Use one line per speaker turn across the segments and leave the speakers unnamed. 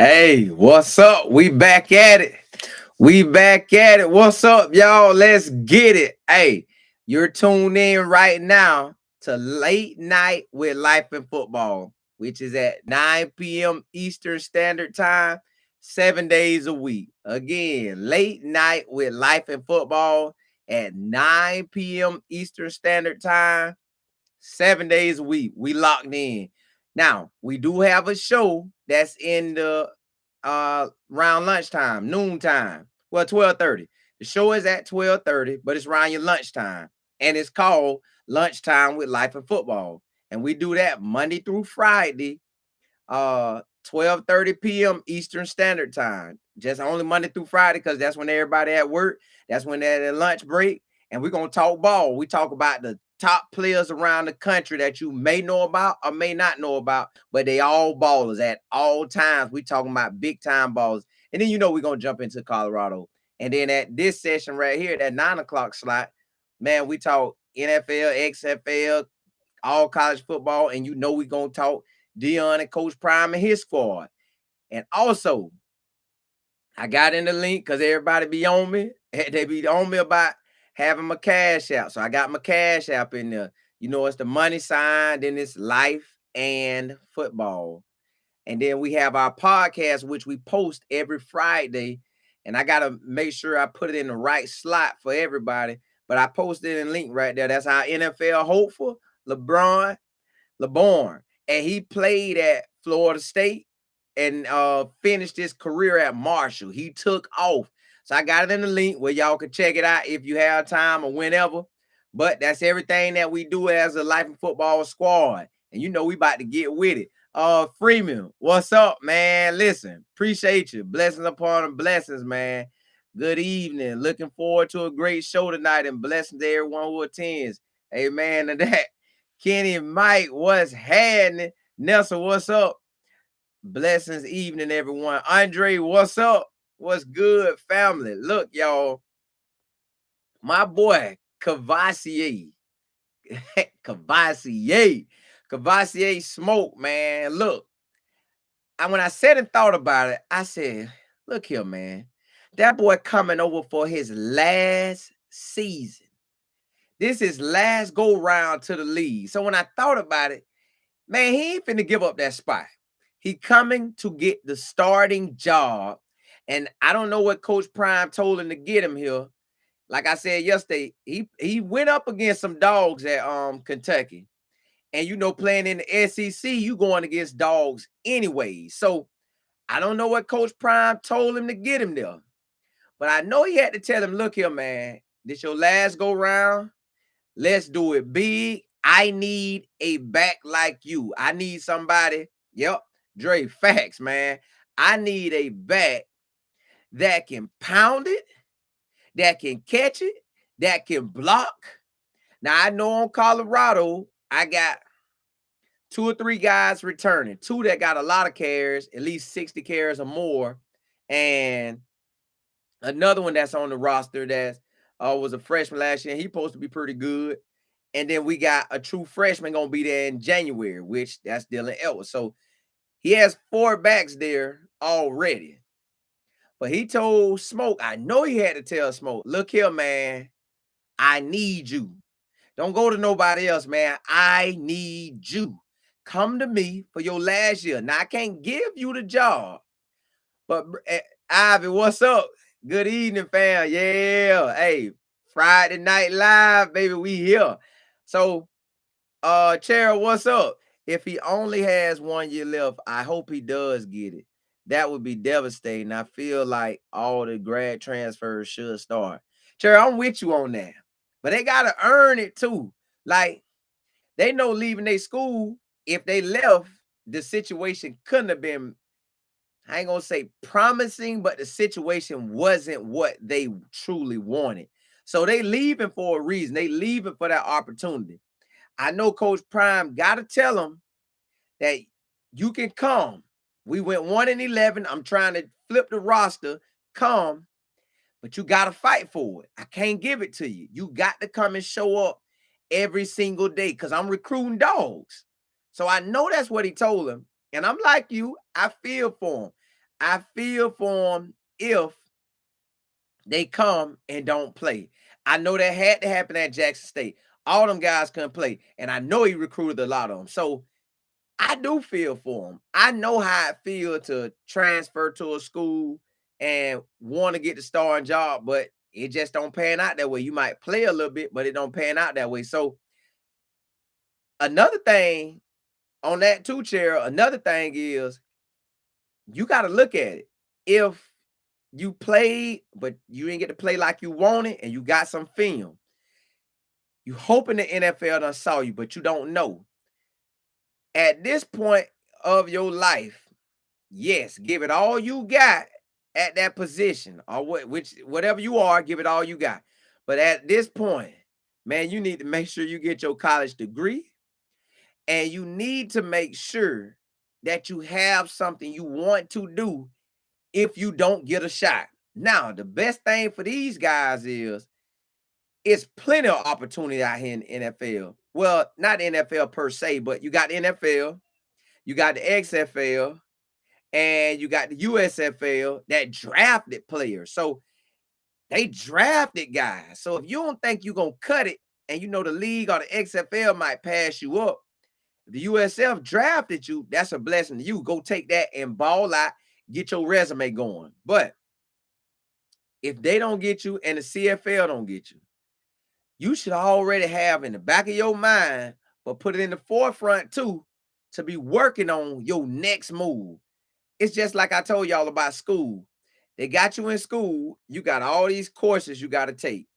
Hey, what's up? We back at it. We back at it. What's up, y'all? Let's get it. Hey, you're tuned in right now to Late Night with Life and Football, which is at 9 p.m. Eastern Standard Time, 7 days a week. Again, Late Night with Life and Football at 9 p.m. Eastern Standard Time, 7 days a week. We locked in. Now, we do have a show that's in the around lunchtime, noontime. Well, 12:30. The show is at 12:30, but it's around your lunchtime. And it's called Lunchtime with Life and Football. And we do that Monday through Friday, 12:30 p.m. Eastern Standard Time. Just only Monday through Friday, because that's when everybody at work. That's when they're at lunch break. And we're gonna talk ball. We talk about the top players around the country that you may know about or may not know about, but they all ballers at all times. We talking about big time ballers. And then we're gonna jump into Colorado. And then at this session right here, that 9 o'clock slot, man, we talk NFL, XFL, all college football, and we're gonna talk Deion and Coach Prime and his squad. And also, I got in the link because everybody be on me. They be on me about having my cash app. So I got my cash app in there. It's the money sign, then it's life and football. And then we have our podcast, which we post every Friday. And I got to make sure I put it in the right slot for everybody. But I posted in link right there. That's our NFL hopeful, LeBron. And he played at Florida State and finished his career at Marshall. He took off. So I got it in the link where y'all can check it out if you have time or whenever. But that's everything that we do as a Life and Football squad. And we about to get with it. Freeman, what's up, man? Listen, appreciate you. Blessings upon blessings, man. Good evening. Looking forward to a great show tonight, and blessings to everyone who attends. Amen to that. Kenny and Mike, what's happening? Nelson, what's up? Blessings evening, everyone. Andre, what's up? What's good, family? Look, y'all, my boy Kavosiey. Kavosiey smoke, man. Look, when I said and thought about it, I said, look here, man. That boy coming over for his last season. This is last go round to the league. So when I thought about it, man, he ain't finna give up that spot. He coming to get the starting job. And I don't know what Coach Prime told him to get him here. Like I said yesterday, he went up against some dogs at Kentucky. And playing in the SEC, you going against dogs anyway. So I don't know what Coach Prime told him to get him there. But I know he had to tell him, look here, man, this your last go round. Let's do it big. I need a back like you. I need somebody. Yep. Dre, facts, man. I need a back that can pound it, that can catch it, that can block. Now, I know on Colorado, I got 2 or 3 guys returning. 2 that got a lot of carries, at least 60 carries or more. And another one that's on the roster that was a freshman last year. He's supposed to be pretty good. And then we got a true freshman going to be there in January, which that's Dylan Edwards. So he has 4 backs there already. But he told Smoke, I know he had to tell Smoke, look here, man, I need you. Don't go to nobody else, man. I need you. Come to me for your last year. Now, I can't give you the job. But, Ivy, what's up? Good evening, fam. Yeah. Hey, Friday Night Live, baby, we here. So, Cheryl, what's up? If he only has 1 year left, I hope he does get it. That would be devastating. I feel like all the grad transfers should start. Cheryl, I'm with you on that. But they got to earn it too. Like, they know leaving their school, if they left, the situation couldn't have been, I ain't gonna say promising, but the situation wasn't what they truly wanted. So they leaving for a reason. They leaving for that opportunity. I know Coach Prime got to tell them that you can come. We went 1-11. I'm trying to flip the roster. Come, but you got to fight for it. I can't give it to you. You got to come and show up every single day because I'm recruiting dogs. So I know that's what he told him. And I'm like you. I feel for him. I feel for them if they come and don't play. I know that had to happen at Jackson State. All them guys couldn't play, and I know he recruited a lot of them. So I do feel for him. I know how it feels to transfer to a school and want to get the starting job, but it just don't pan out that way. You might play a little bit, but it don't pan out that way. So another thing on that too, chair, another thing is you got to look at it. If you played, but you didn't get to play like you wanted, and you got some film, you hoping the NFL done saw you, but you don't know. At this point of your life, yes, give it all you got at that position, or whatever you are, give it all you got. But at this point, man, you need to make sure you get your college degree, and you need to make sure that you have something you want to do if you don't get a shot. Now, the best thing for these guys is it's plenty of opportunity out here in the NFL. Well, not the NFL per se, but you got the NFL, you got the XFL, and you got the USFL that drafted players. So they drafted guys. So if you don't think you're going to cut it, and you know the league or the XFL might pass you up, the USF drafted you, that's a blessing to you. Go take that and ball out, get your resume going. But if they don't get you and the CFL don't get you, you should already have in the back of your mind, but put it in the forefront too, to be working on your next move. It's just like I told y'all about school. They got you in school. You got all these courses you got to take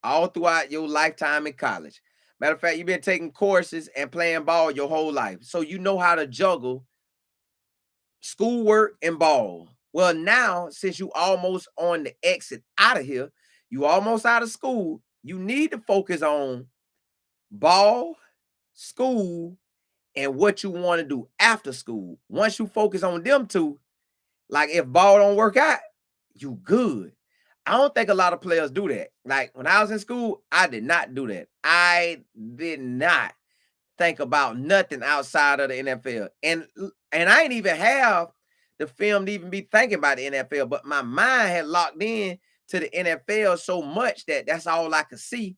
all throughout your lifetime in college. Matter of fact, you've been taking courses and playing ball your whole life. So you know how to juggle schoolwork and ball. Well, now, since you almost on the exit out of here, you almost out of school, you need to focus on ball, school, and what you want to do after school. Once you focus on them two, like if ball don't work out, you good. I don't think a lot of players do that. Like when I was in school, I did not do that. I did not think about nothing outside of the NFL. And I ain't even have the film to even be thinking about the NFL, but my mind had locked in to the NFL so much that that's all I could see.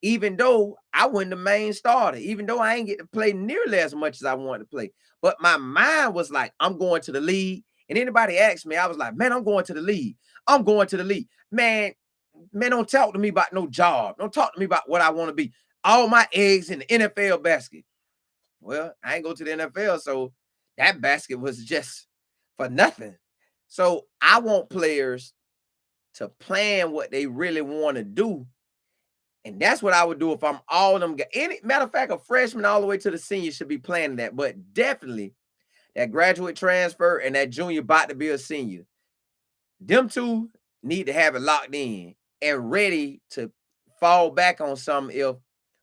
Even though I wasn't the main starter, even though I ain't get to play nearly as much as I wanted to play. But my mind was like, I'm going to the league. And anybody asked me, I was like, man, I'm going to the league. I'm going to the league. Man, don't talk to me about no job. Don't talk to me about what I want to be. All my eggs in the NFL basket. Well, I ain't go to the NFL, so that basket was just for nothing. So I want players to plan what they really want to do. And that's what I would do if I'm all of them. Any matter of fact, a freshman all the way to the senior should be planning that. But definitely that graduate transfer and that junior about to be a senior. Them two need to have it locked in and ready to fall back on something if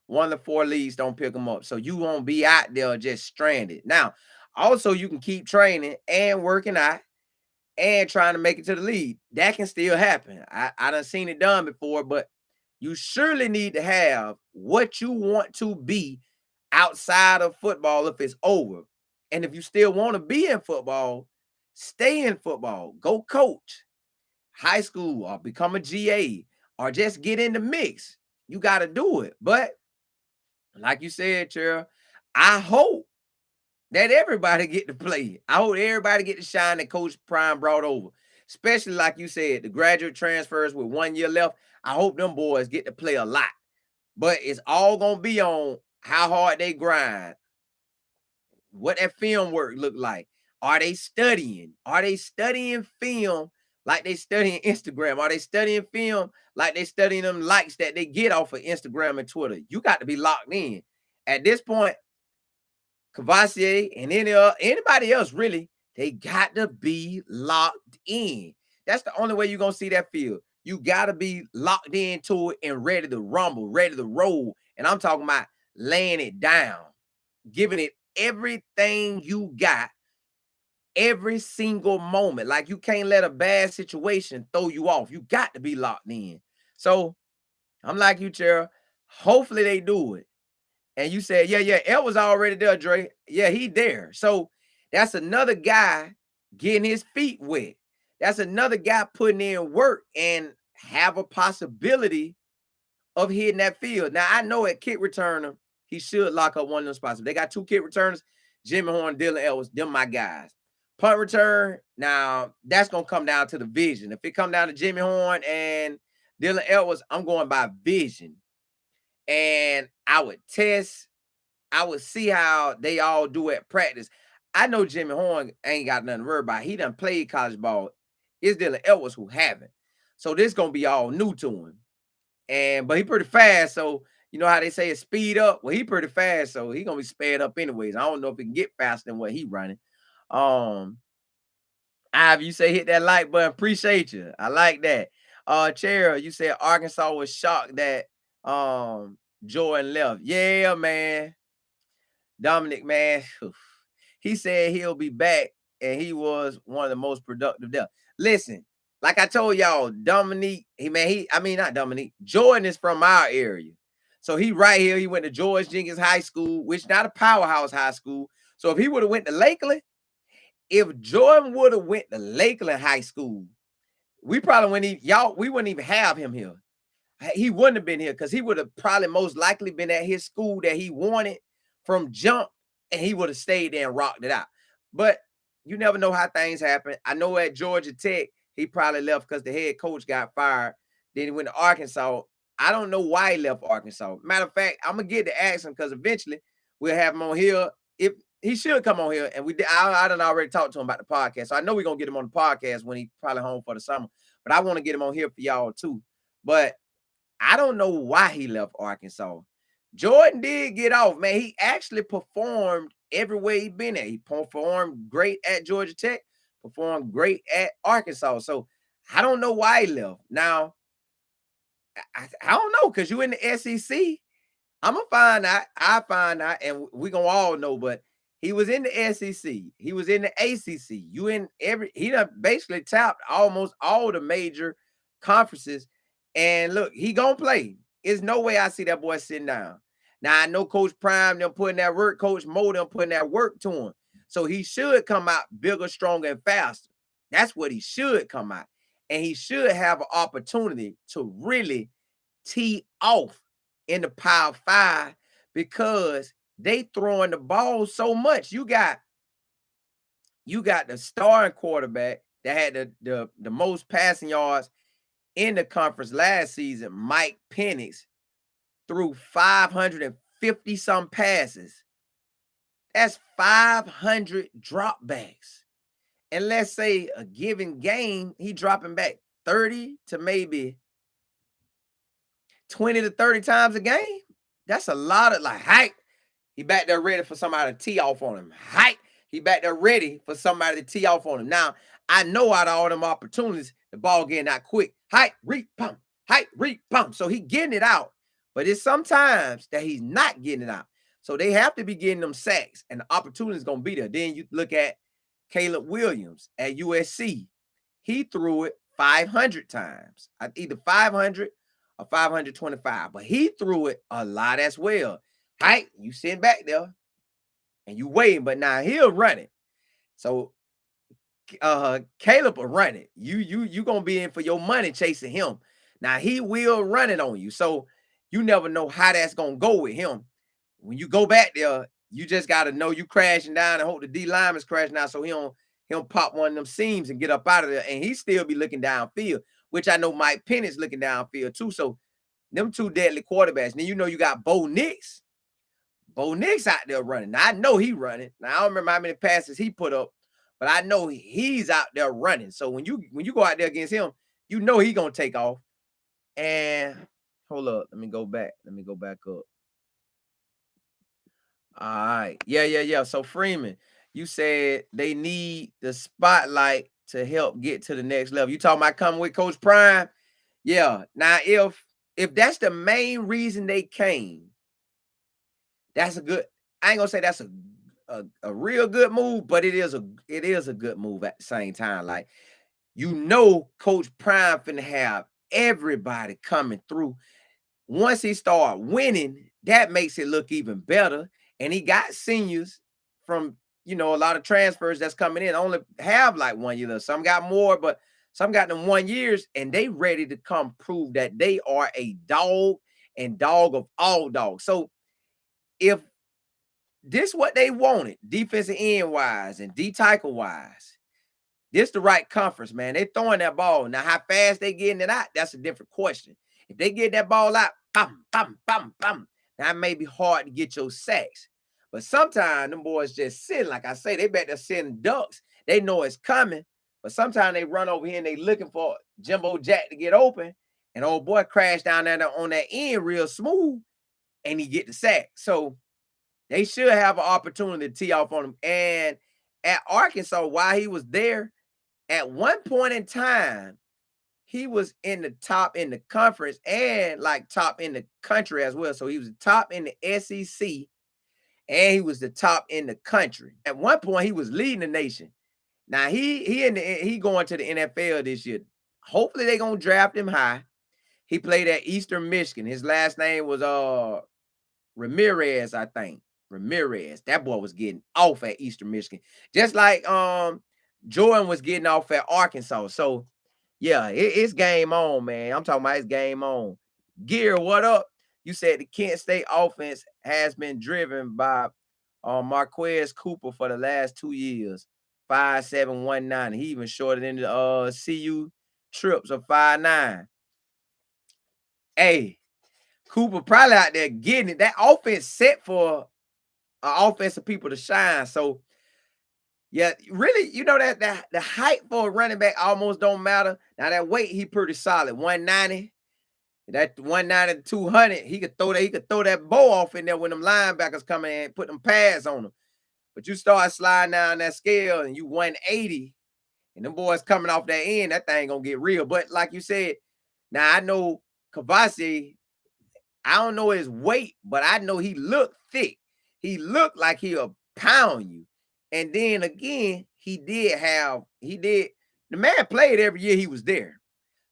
one of the four leagues don't pick them up. So you won't be out there just stranded. Now, also you can keep training and working out and trying to make it to the league. That can still happen. I done seen it done before, but you surely need to have what you want to be outside of football if it's over. And if you still want to be in football, stay in football. Go coach high school or become a GA or just get in the mix. You got to do it. But like you said, Cheryl, I hope that everybody get to play. I hope everybody get to shine that Coach Prime brought over. Especially like you said, the graduate transfers with 1 year left. I hope them boys get to play a lot. But it's all going to be on how hard they grind, what that film work look like. Are they studying? Are they studying film like they studying Instagram? Are they studying film like they studying them likes that they get off of Instagram and Twitter? You got to be locked in. At this point, Kavosiey and anybody else really, they got to be locked in. That's the only way you're going to see that field. You got to be locked into it and ready to rumble, ready to roll. And I'm talking about laying it down, giving it everything you got every single moment. Like you can't let a bad situation throw you off. You got to be locked in. So I'm like you, Cheryl. Hopefully they do it. And you said, yeah, El was already there, Dre. Yeah, he there. So that's another guy getting his feet wet. That's another guy putting in work and have a possibility of hitting that field. Now, I know at kick returner, he should lock up one of them spots. If they got two kick returners, Jimmy Horn, Dylan Edwards, them my guys. Punt return, now that's going to come down to the vision. If it come down to Jimmy Horn and Dylan Edwards, I'm going by vision. And I would see how they all do at practice. I know Jimmy Horn ain't got nothing to worry about. He done played college ball. It's Dylan Edwards who haven't. So this going to be all new to him. But he pretty fast, so you know how they say it speed up? Well, he pretty fast, so he gonna be sped up anyways. I don't know if he can get faster than what he running. Ive, you say hit that like button. Appreciate you. I like that. Chair, you said Arkansas was shocked that Jordan left. Yeah, man. Dominic, man. He said he'll be back, and he was one of the most productive there. Listen, like I told y'all, Dominique, not Dominique. Jordan is from our area. So he right here. He went to George Jenkins High School, which not a powerhouse high school. So if he would have went to Lakeland, if Jordan would have went to Lakeland High School, we probably we wouldn't even have him here. He wouldn't have been here because he would have probably most likely been at his school that he wanted from jump, and he would have stayed there and rocked it out. But you never know how things happen. I know at Georgia Tech, he probably left because the head coach got fired. Then he went to Arkansas. I don't know why he left Arkansas. Matter of fact, I'm going to get to ask him because eventually we'll have him on here. If he should come on here, and I done already talked to him about the podcast. So I know we're going to get him on the podcast when he's probably home for the summer. But I want to get him on here for y'all too. But I don't know why he left Arkansas. Jordan did get off, man. He actually performed everywhere he been at. He performed great at Georgia Tech, performed great at Arkansas. So I don't know why he left. Now, I don't know, because you in the SEC. I'm going to find out. I find out, and we're going to all know, but he was in the SEC. He was in the ACC. He done basically tapped almost all the major conferences. And look, he going to play. There's no way I see that boy sitting down. Now, I know Coach Prime, them putting that work, Coach Mo, them putting that work to him. So he should come out bigger, stronger, and faster. That's what he should come out. And he should have an opportunity to really tee off in the Power 5 because they throwing the ball so much. You got the starting quarterback that had the most passing yards in the conference last season, Mike Penix, threw 550 some passes. That's 500 dropbacks. And let's say a given game, he dropping back 30 to maybe 20 to 30 times a game. That's a lot of height. He back there ready for somebody to tee off on him. Height. He back there ready for somebody to tee off on him. Now, I know out of all them opportunities, the ball getting out quick. Height, reach, pump. Height, reach, pump. So he getting it out. But it's sometimes that he's not getting it out. So they have to be getting them sacks, and the opportunity is going to be there. Then you look at Caleb Williams at USC. He threw it 500 times, either 500 or 525, but he threw it a lot as well. Height, you sitting back there and you waiting, but now he'll run it. So Caleb will run it. You gonna be in for your money chasing him. Now he will run it on you. So you never know how that's gonna go with him. When you go back there, you just gotta know you crashing down and hope the D lineman's crashing down so he don't pop one of them seams and get up out of there. And he still be looking downfield, which I know Mike Penix looking downfield too. So them two deadly quarterbacks. Then you know you got Bo Nix. Bo Nix out there running. Now I know he running. Now I don't remember how many passes he put up, but I know he's out there running. So when you go out there against him, you know he gonna take off. And hold up, let me go back. Let me go back up. All right. Yeah. So Freeman, you said they need the spotlight to help get to the next level. You talking about coming with Coach Prime? Yeah. Now, if that's the main reason they came, that's a good. I ain't gonna say that's a real good move, but it is a good move at the same time. Like, you know, Coach Prime finna have everybody coming through. Once he start winning, that makes it look even better. And he got seniors from a lot of transfers that's coming in only have like 1 year left. Some got more, but some got them 1 years, and they ready to come prove that they are a dog and dog of all dogs. So if this what they wanted, defensive end wise and D tackle wise, this the right conference, man. They throwing that ball. Now, how fast they getting it out, that's a different question. If they get that ball out, bam, bam, bam, bam, that may be hard to get your sacks. But sometimes them boys just sitting, like I say, they better send ducks. They know it's coming. But sometimes they run over here and they looking for Jimbo Jack to get open. And old boy crash down there on that end real smooth, and he get the sack. So they should have an opportunity to tee off on him. And at Arkansas, while he was there, at one point in time, he was in the top in the conference and like top in the country as well. So he was the top in the SEC and he was the top in the country. At one point, he was leading the nation. Now he going to the NFL this year. Hopefully they're gonna draft him high. He played at Eastern Michigan. His last name was Ramirez, I think. Ramirez. That boy was getting off at Eastern Michigan. Just like Jordan was getting off at Arkansas. So yeah, it's game on, man. I'm talking about it's game on. Gear, what up? You said the Kent State offense has been driven by Marquez Cooper for the last 2 years. 5'7", 190. He even shorter than the CU trips of 5'9". Hey, Cooper probably out there getting it. That offense set for offensive people to shine. So yeah, really, that the height for a running back almost don't matter. Now that weight, he pretty solid. 190. That 190 to 200, he could throw that bow off in there when them linebackers come in and put them pads on him. But you start sliding down that scale and you 180, and them boys coming off that end, that thing gonna get real. But like you said, now I know Kavosiey, I don't know his weight, but I know he looked thick. He looked like he'll pound you. And then again, the man played every year he was there.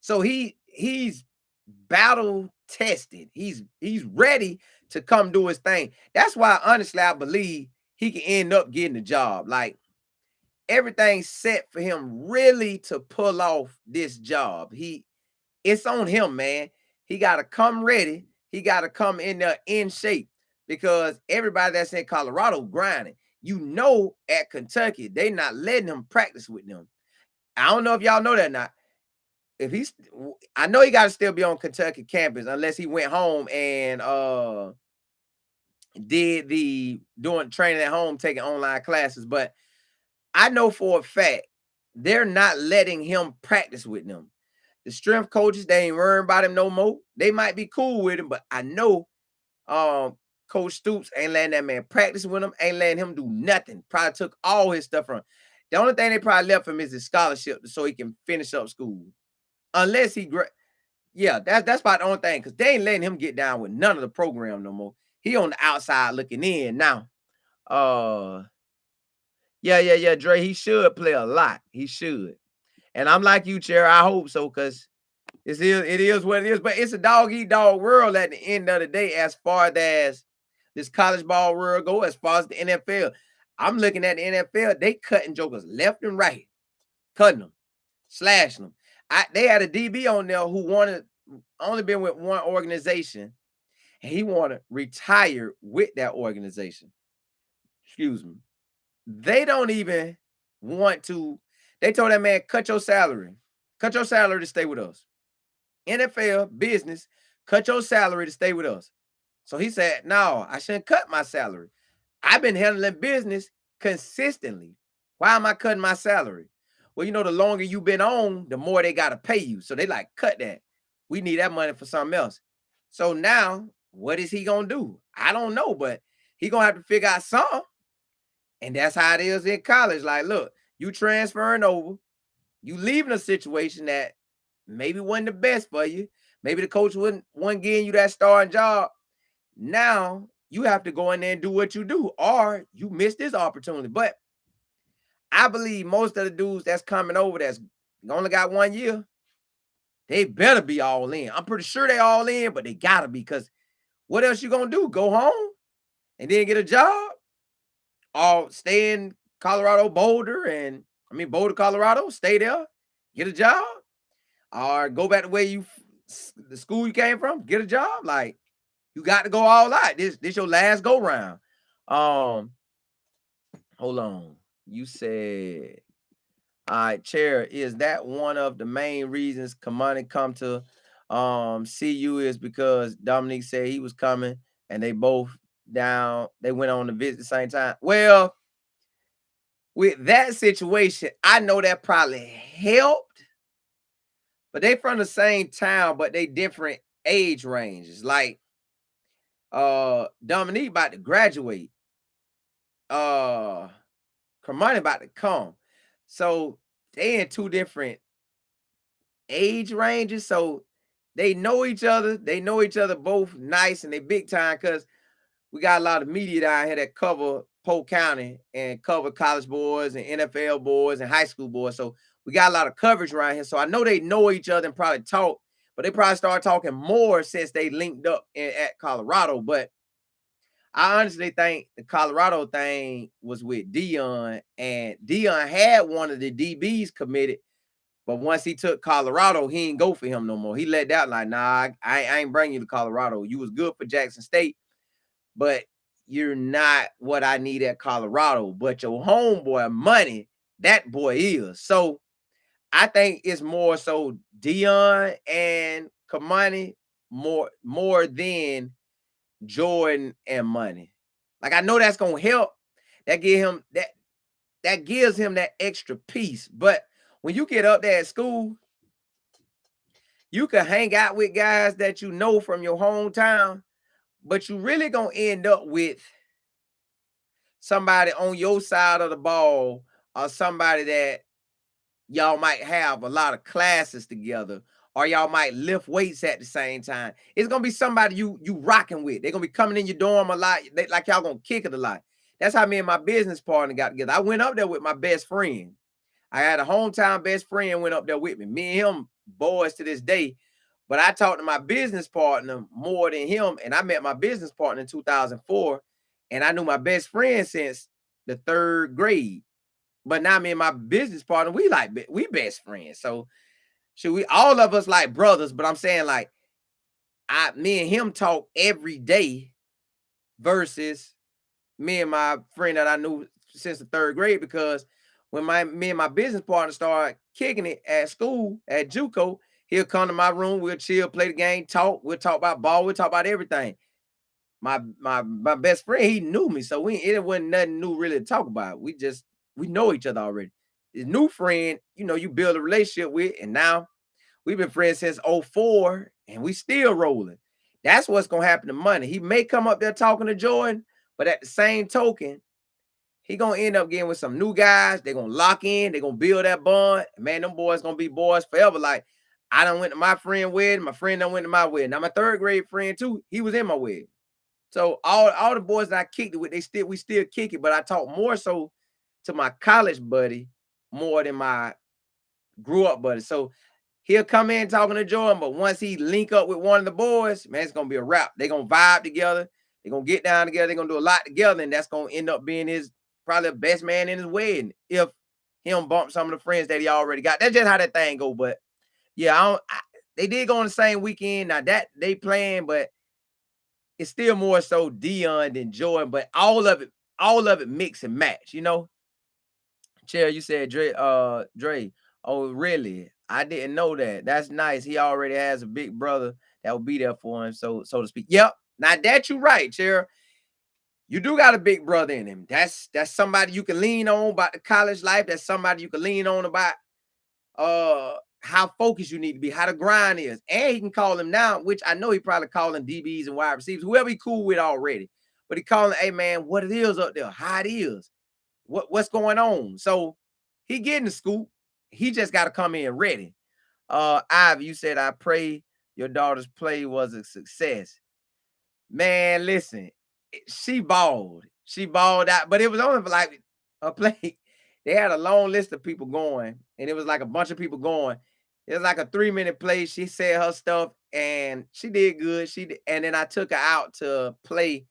So he's battle tested. He's ready to come do his thing. That's why honestly I believe he can end up getting the job. Like everything's set for him really to pull off this job. It's on him, man. He got to come ready. He got to come in there in shape because everybody that's in Colorado grinding. At Kentucky, they not letting him practice with them. I don't know if y'all know that or not. I know he got to still be on Kentucky campus unless he went home and doing training at home, taking online classes. But I know for a fact they're not letting him practice with them. The strength coaches, they ain't worrying about him no more. They might be cool with him, but I know Coach Stoops ain't letting that man practice with him, ain't letting him do nothing. Probably took all his stuff from him. The only thing they probably left him is his scholarship so he can finish up school. Unless that's about the only thing, because they ain't letting him get down with none of the program no more. He on the outside looking in now. Yeah, Dre, he should play a lot. He should. And I'm like you, Chair. I hope so, because it is what it is. But it's a dog-eat-dog world at the end of the day as far as this college ball world go, as far as the NFL. I'm looking at the NFL. They cutting jokers left and right. Cutting them. Slashing them. They had a DB on there who only been with one organization, and he wanted to retire with that organization. Excuse me. They don't even want to. They told that man, cut your salary. Cut your salary to stay with us. NFL, business, cut your salary to stay with us. So he said, no, I shouldn't cut my salary. I've been handling business consistently. Why am I cutting my salary? Well, the longer you've been on, the more they got to pay you. So they like, cut that. We need that money for something else. So now, what is he going to do? I don't know, but he going to have to figure out something. And that's how it is in college. Like, look, you transferring over, you leaving a situation that maybe wasn't the best for you. Maybe the coach wasn't getting you that starting job. Now, you have to go in there and do what you do, or you miss this opportunity. But I believe most of the dudes that's coming over that's only got 1 year, they better be all in. I'm pretty sure they all in, but they gotta be, because what else you gonna do? Go home and then get a job? Or stay in Colorado, Boulder, Boulder, Colorado, stay there, get a job, or go back to where the school you came from, get a job. Like, you got to go all out. This your last go round. Hold on. You said, all right, Chair, is that one of the main reasons Kamani come to see you is because Dominique said he was coming and they both they went on the visit at the same time? Well, with that situation, I know that probably helped, but they from the same town, but they different age ranges. Like, Dominique about to graduate. Kamani about to come. So they in two different age ranges. So they know each other. They know each other both nice and they big time because we got a lot of media down here that cover Polk County and cover college boys and NFL boys and high school boys. So we got a lot of coverage around here. So I know they know each other and probably talk, but they probably started talking more since they linked up at Colorado. But I honestly think the Colorado thing was with Deion, and Deion had one of the DBs committed, but once he took Colorado, he ain't go for him no more. He let that like, nah, I ain't bring you to Colorado. You was good for Jackson State, but you're not what I need at Colorado. But your homeboy Money, that boy is. So I think it's more so Deion and Kamani more than Jordan and Money. Like, I know that's gonna help. That gives him that extra piece. But when you get up there at school, you can hang out with guys that you know from your hometown, but you really gonna end up with somebody on your side of the ball or somebody that y'all might have a lot of classes together, or y'all might lift weights at the same time. It's gonna be somebody you rocking with. They're gonna be coming in your dorm a lot. Like y'all gonna kick it a lot. That's how me and my business partner got together. I went up there with my best friend. I had a hometown best friend went up there with me. Me and him boys to this day. But I talked to my business partner more than him, and I met my business partner in 2004, and I knew my best friend since the 3rd grade. But now me and my business partner, we best friends. So should we all of us like brothers, but I'm saying like me and him talk every day versus me and my friend that I knew since the 3rd grade, because when me and my business partner started kicking it at school at JUCO, he'll come to my room, we'll chill, play the game, we'll talk about ball, we'll talk about everything. My best friend, he knew me, so it wasn't nothing new really to talk about. We know each other already. His new friend, you build a relationship with, and now we've been friends since '04, and we still rolling. That's what's gonna happen to Money. He may come up there talking to Jordan, but at the same token, he gonna end up getting with some new guys. They're gonna lock in, they're gonna build that bond. Man, them boys gonna be boys forever. Like, I done went to my friend wedding, my friend done went to my wedding. Now my 3rd grade friend too, he was in my wedding. So all the boys that I kicked it with, we still kick it, but I talk more so to my college buddy more than my grew up buddy. So he'll come in talking to Jordan, but once he link up with one of the boys, man, it's gonna be a wrap. They're gonna vibe together, they're gonna get down together, they're gonna do a lot together, and that's gonna end up being his probably the best man in his wedding if he don't bump some of the friends that he already got. That's just how that thing go. But yeah, they did go on the same weekend. Now that they playing, but it's still more so Deion than Jordan, but all of it mix and match. Chair, you said Dre. Oh, really? I didn't know that. That's nice. He already has a big brother that will be there for him, so to speak. Yep. Now that you right, Chair. You do got a big brother in him. That's somebody you can lean on about the college life. That's somebody you can lean on about how focused you need to be, how the grind is. And he can call him now, which I know he probably calling DBs and wide receivers, whoever he cool with already. But he calling, hey man, what it is up there, how it is, what's going on. So he getting the scoop. He just got to come in ready. Ivy, you said I pray your daughter's play was a success. Man, listen, she balled. She balled out, but it was only for like a play. They had a long list of people going, and it was like a bunch of people going. It was like a 3-minute play. She said her stuff, and she did good. And then I took her out to play,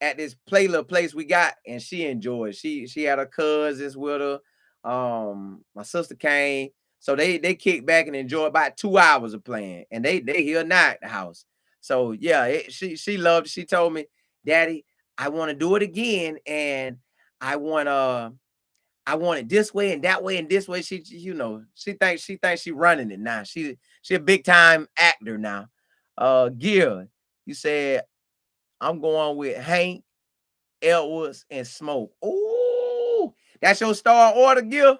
at this little place we got, and she enjoyed. She had her cousins with her. My sister came, so they kicked back and enjoyed about 2 hours of playing, and they here now at the house. So yeah, she loved it. She told me, Daddy, I want to do it again, and I want I want it this way and that way and this way. She thinks she running it now. She a big time actor now. Gil, you said I'm going with Hank, Edwards, and Smoke. Ooh, that's your star order, Gil?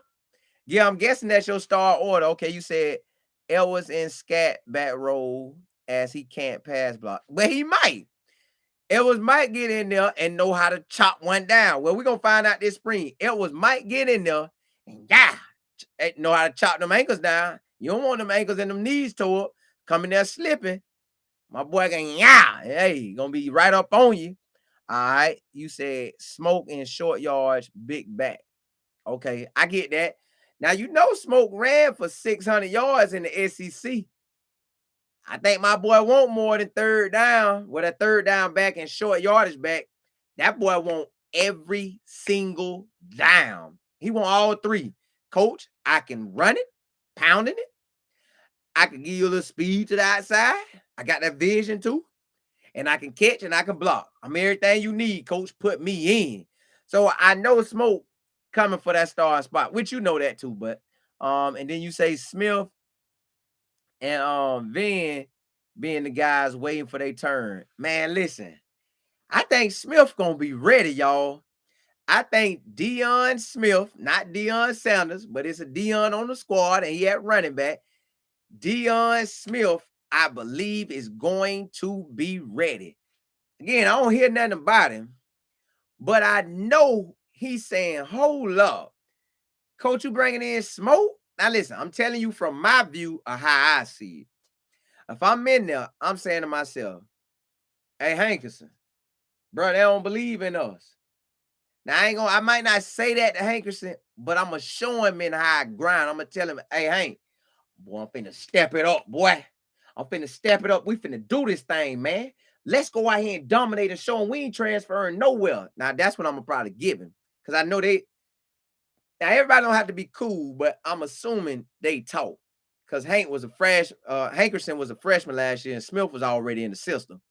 Yeah, I'm guessing that's your star order. Okay, you said Edwards and Scat back row as he can't pass block. But he might. Edwards might get in there and know how to chop one down. Well, we're gonna find out this spring. Edwards might get in there and know how to chop them ankles down. You don't want them ankles and them knees tore up, coming there slipping. My boy can hey, gonna be right up on you. All right. You said Smoke in short yards, big back. Okay, I get that. Now Smoke ran for 600 yards in the SEC. I think my boy want more than third down. With a third down back and short yardage back, that boy want every single down. He want all three. Coach, I can run it, pounding it. I can give you a little speed to the outside. I got that vision too. And I can catch and I can block. I'm everything you need, coach. Put me in. So I know Smoke coming for that star spot, which you know that too. But and then you say Smith and Van being the guys waiting for their turn. Man, listen, I think Smith gonna be ready, y'all. I think Deion Smith, not Deion Sanders, but it's a Deion on the squad, and he at running back. Deion Smith, I believe, is going to be ready. Again, I don't hear nothing about him, but I know he's saying, hold up. Coach, you bringing in Smoke? Now, listen, I'm telling you from my view of how I see it. If I'm in there, I'm saying to myself, hey, Hankerson, bro, they don't believe in us. Now, I might not say that to Hankerson, but I'm going to show him in high grind. I'm going to tell him, hey, Hank, boy, I'm finna step it up, boy. I'm finna step it up. We finna do this thing, man. Let's go out here and dominate and show them we ain't transferring nowhere. Now, that's what I'm going to probably give him. Because I know now everybody don't have to be cool, but I'm assuming they talk. Because Hankerson was a freshman last year and Smith was already in the system.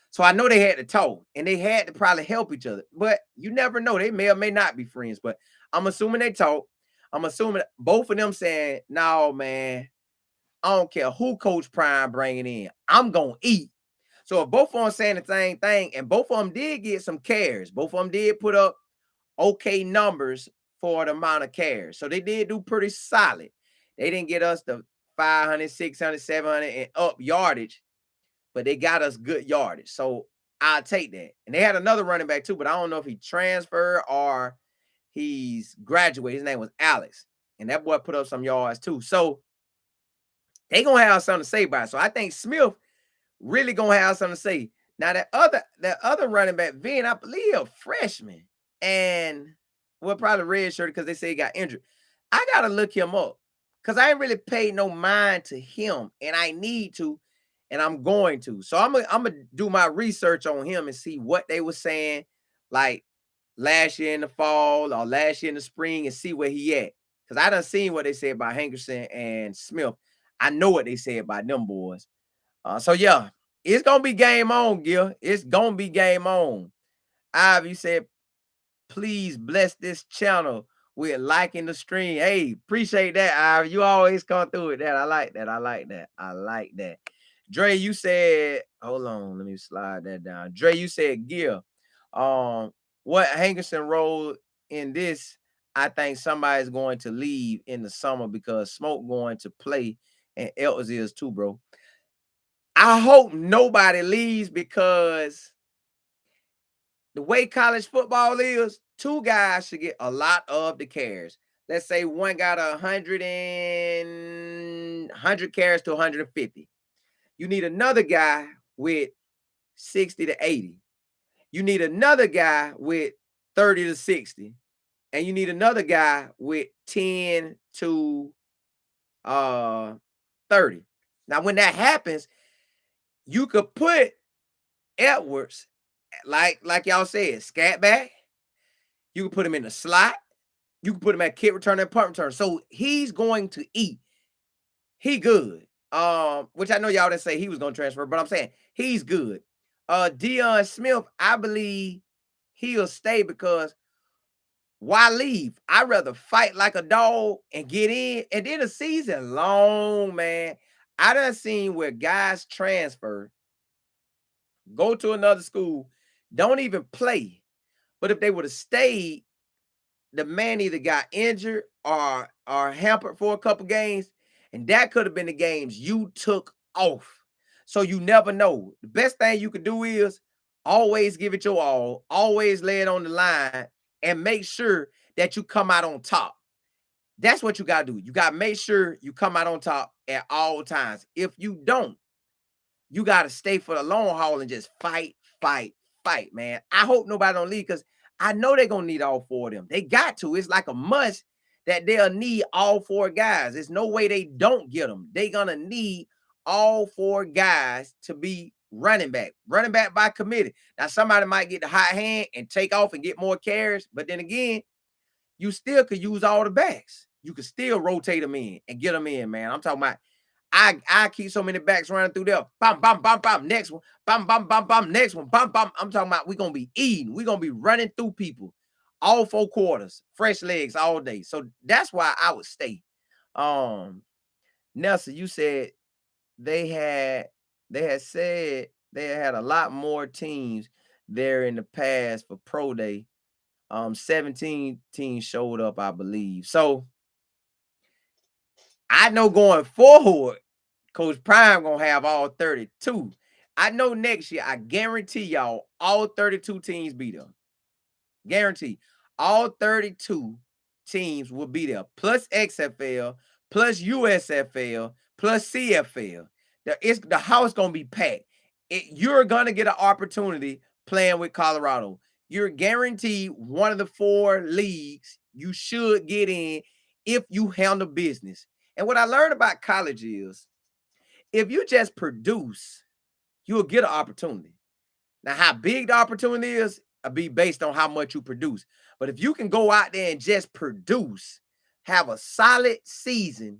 So I know they had to talk and they had to probably help each other. But you never know. They may or may not be friends. But I'm assuming they talk. I'm assuming both of them saying, no, man, I don't care who Coach Prime bringing in. I'm going to eat. So if both of them saying the same thing, and both of them did get some carries, both of them did put up okay numbers for the amount of carries. So they did do pretty solid. They didn't get us the 500, 600, 700 and up yardage, but they got us good yardage. So I'll take that. And they had another running back too, but I don't know if he transferred or he's graduated. His name was Alex. And that boy put up some yards too. So they gonna have something to say about it. So I think Smith really gonna have something to say. Now that other running back, Vin, I believe a freshman, and well, probably redshirt because they say he got injured. I gotta look him up because I ain't really paid no mind to him, and I need to, and I'm going to. So I'm gonna do my research on him and see what they were saying, like last year in the fall or last year in the spring, and see where he at. Because I done seen what they said about Hankerson and Smith. I know what they said about them boys. So yeah, it's gonna be game on, Gil. It's gonna be game on. Iv, you said, please bless this channel with liking the stream. Hey, appreciate that, Iv. You always come through with that. I like that. I like that. I like that. Dre, you said, hold on, let me slide that down. Dre, you said, Gil, what Hankerson role in this? I think somebody's going to leave in the summer because Smoke going to play and Elvis is too, bro. I hope nobody leaves because the way college football is, two guys should get a lot of the carries. Let's say one got 100 carries to 150. You need another guy with 60 to 80. You need another guy with 30 to 60. And you need another guy with 10 to 30. Now, when that happens, you could put Edwards like y'all said, scat back. You can put him in the slot. You can put him at kick return and punt return. So he's going to eat. He good. Which I know y'all didn't say he was gonna transfer, but I'm saying he's good. Deion Smith, I believe he'll stay because why leave? I'd rather fight like a dog and get in. And then the season long, man. I done seen where guys transfer, go to another school, don't even play. But if they would have stayed, the man either got injured or hampered for a couple games, and that could have been the games you took off. So you never know. The best thing you could do is always give it your all, always lay it on the line, and make sure that you come out on top. That's what you gotta do. You gotta make sure you come out on top at all times. If you don't, you got to stay for the long haul and just fight, fight, fight, man. I hope nobody don't leave because I know they're going to need all four of them. They got to. It's like a must that they'll need all four guys. There's no way they don't get them. They're going to need all four guys to be running back by committee. Now, somebody might get the hot hand and take off and get more carries. But then again, you still could use all the backs. You could still rotate them in and get them in, man. I'm talking about I keep so many backs running through there. Bam, bam, bam, bam. Next one. Bam, bam, bam, bam. Next one. Bam, bam. I'm talking about we're gonna be eating. We're gonna be running through people all four quarters, fresh legs all day. So that's why I would stay. Nelson, you said they had said they had a lot more teams there in the past for pro day. 17 teams showed up, I believe. So I know going forward, Coach Prime gonna have all 32. I know next year, I guarantee y'all, all 32 teams be there. Guarantee. All 32 teams will be there, plus XFL, plus USFL, plus CFL. The house gonna be packed. You're gonna get an opportunity playing with Colorado. You're guaranteed one of the four leagues you should get in if you handle business. And what I learned about college is if you just produce, you'll get an opportunity. Now, how big the opportunity is, will be based on how much you produce. But if you can go out there and just produce, have a solid season,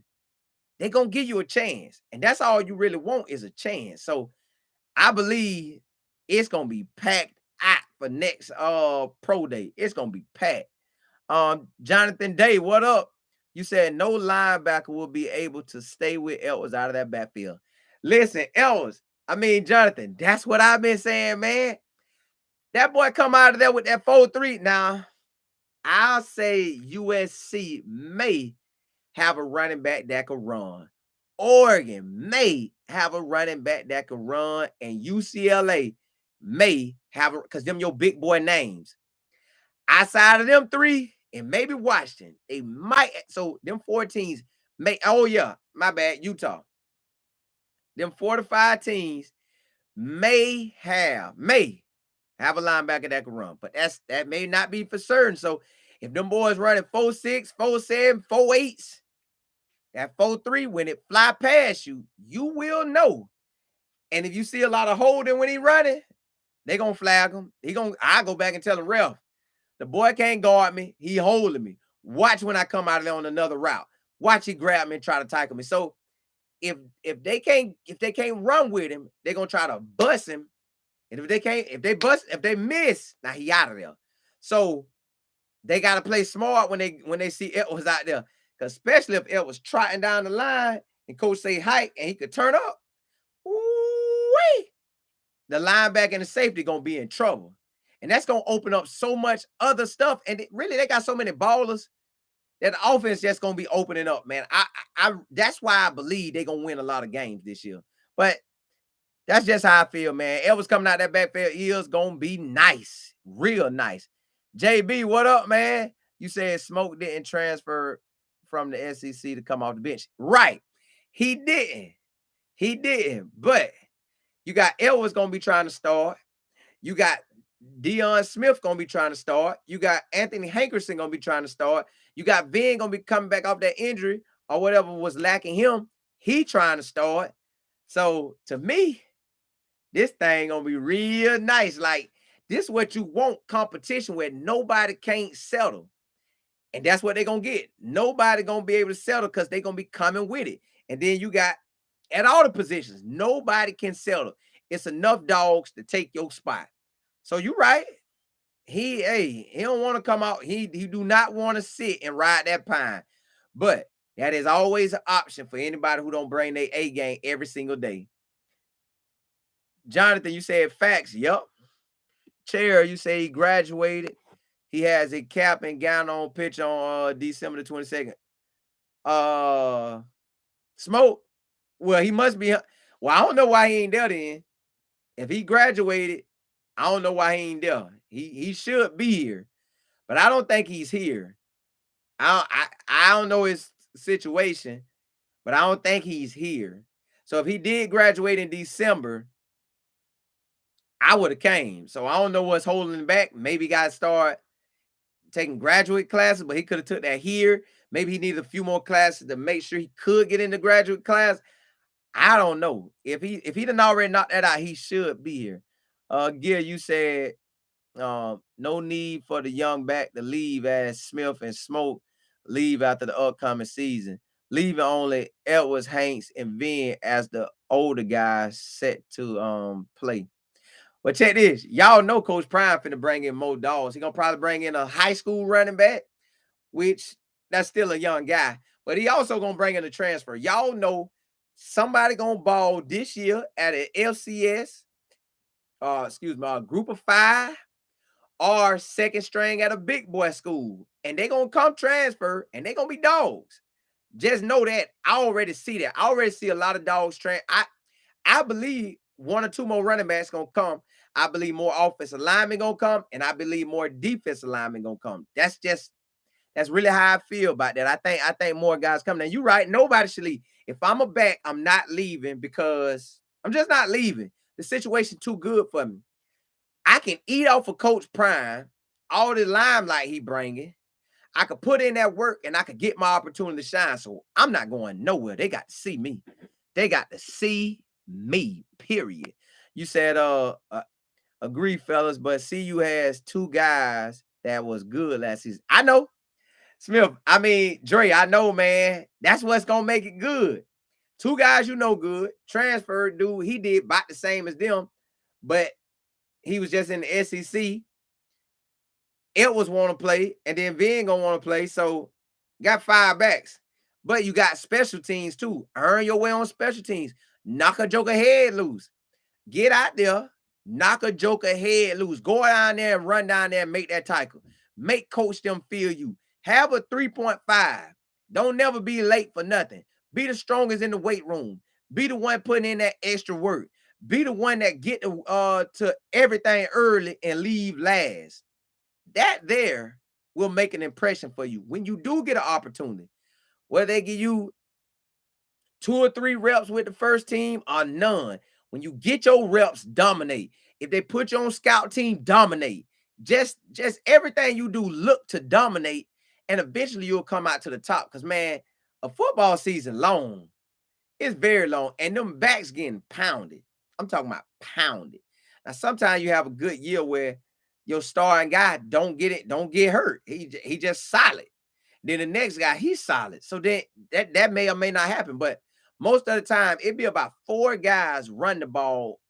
they're going to give you a chance. And that's all you really want is a chance. So I believe it's going to be packed out for next pro day. It's going to be packed. Jonathan Day, what up? You said no linebacker will be able to stay with Edwards out of that backfield. Listen, Jonathan, that's what I've been saying, man. That boy come out of there with that 4-3. Now, I'll say USC may have a running back that can run. Oregon may have a running back that can run. And UCLA may have because them your big boy names. Outside of them three, and maybe Washington, they might. So them 4 teams may. Oh yeah, my bad, Utah. Them 4 to 5 teams may have a linebacker that can run, but that may not be for certain. So if them boys running 4-6, 4-7, 4-8s, that 4-3, when it fly past you, you will know. And if you see a lot of holding when he running, they gonna flag him. I go back and tell the ref, the boy can't guard me. He holding me. Watch when I come out of there on another route. Watch he grab me and try to tackle me. So if they can't run with him, they're gonna try to bust him. And if they miss, now he out of there. So they gotta play smart when they see Edwards out there. Because especially if Edwards trotting down the line and coach say hike and he could turn up, ooh-wee, the linebacker and the safety gonna be in trouble. And that's gonna open up so much other stuff. And they got so many ballers that the offense just gonna be opening up, man. I that's why I believe they're gonna win a lot of games this year. But that's just how I feel, man. Elvis coming out that backfield is gonna be nice, real nice. JB, what up, man? You said Smoke didn't transfer from the SEC to come off the bench. Right. He didn't. But you got Elvis gonna be trying to start. You got Deion Smith gonna be trying to start. You got Anthony Hankerson gonna be trying to start. You got Vin gonna be coming back off that injury or whatever was lacking him. He trying to start. So to me, this thing gonna be real nice. Like This is what you want, competition where nobody can't settle. And that's what they're going to get. Nobody going to be able to settle because they're going to be coming with it. And then you got, at all the positions, nobody can settle. It's enough dogs to take your spot. So you're right. He don't want to come out. He do not want to sit and ride that pine. But that is always an option for anybody who don't bring their A game every single day. Jonathan, you said facts. Yup. Chair, you say he graduated. He has a cap and gown on pitch on December the 22nd. Smoke. Well, he must be. Well, I don't know why he ain't there then. If he graduated, I don't know why he ain't there. He should be here, but I don't think he's here. I don't know his situation, but I don't think he's here. So if he did graduate in December, I would have came. So I don't know what's holding him back. Maybe he got to start taking graduate classes, but he could have took that here. Maybe he needed a few more classes to make sure he could get into graduate class. I don't know. If he didn't already knock that out, he should be here. Gil, you said no need for the young back to leave as Smith and Smoke leave after the upcoming season. Leaving only Edwards, Hanks, and Vin as the older guys set to play. But check this. Y'all know Coach Prime finna bring in more dogs. He gonna probably bring in a high school running back, which that's still a young guy. But he also gonna bring in a transfer. Y'all know somebody gonna ball this year at an FCS, group of 5 or second string at a big boy school. And they gonna come transfer and they gonna be dogs. Just know that. I already see that. I already see a lot of dogs train. I believe 1 or 2 more running backs gonna come. I believe more offensive linemen gonna come, and I believe more defensive linemen gonna come. That's really how I feel about that. I think more guys coming. And you're right, nobody should leave. If I'm a back, I'm not leaving because I'm just not leaving. The situation too good for me. I can eat off of Coach Prime, all the limelight he bringing. I could put in that work and I could get my opportunity to shine. So I'm not going nowhere. They got to see me. They got to see me, period. You said, agree, fellas, but CU has 2 guys that was good last season. I know. Smith, I mean, Dre, I know, man. That's what's going to make it good. 2 guys you know good. Transfer dude, he did about the same as them, but he was just in the SEC. It was want to play, and then Vin going to want to play, so got 5 backs. But you got special teams, too. Earn your way on special teams. Knock a joker head loose. Get out there. Knock a joker head loose. Go down there and run down there and make that tackle. Make coach them feel you. Have a 3.5. Don't never be late for nothing. Be the strongest in the weight room. Be the one putting in that extra work. Be the one that get to everything early and leave last. That there will make an impression for you. When you do get an opportunity, whether they give you 2 or 3 reps with the first team or none, when you get your reps, dominate. If they put you on scout team, dominate. Just everything you do, look to dominate, and eventually you'll come out to the top. Because, man, a football season long. It's very long, and them backs getting pounded. I'm talking about pounded. Now, sometimes you have a good year where your starting guy don't get hurt. He just solid. Then the next guy, he's solid. So then that may or may not happen. But most of the time, it'd be about 4 guys run the ball.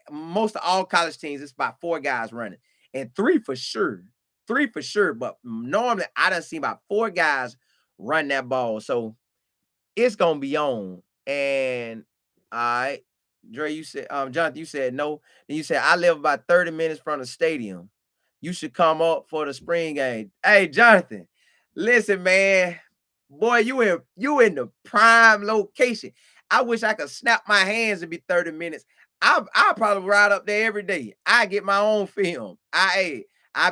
Most of all college teams, it's about 4 guys running. And 3 for sure. 3 for sure. But normally, I done seen about 4 guys run that ball. So it's gonna be on. And all right, Dre, you said, Jonathan, you said no. Then you said I live about 30 minutes from the stadium. You should come up for the spring game. Hey, Jonathan, listen, man. Boy, you in the prime location. I wish I could snap my hands and be 30 minutes. I'll probably ride up there every day. I get my own film. I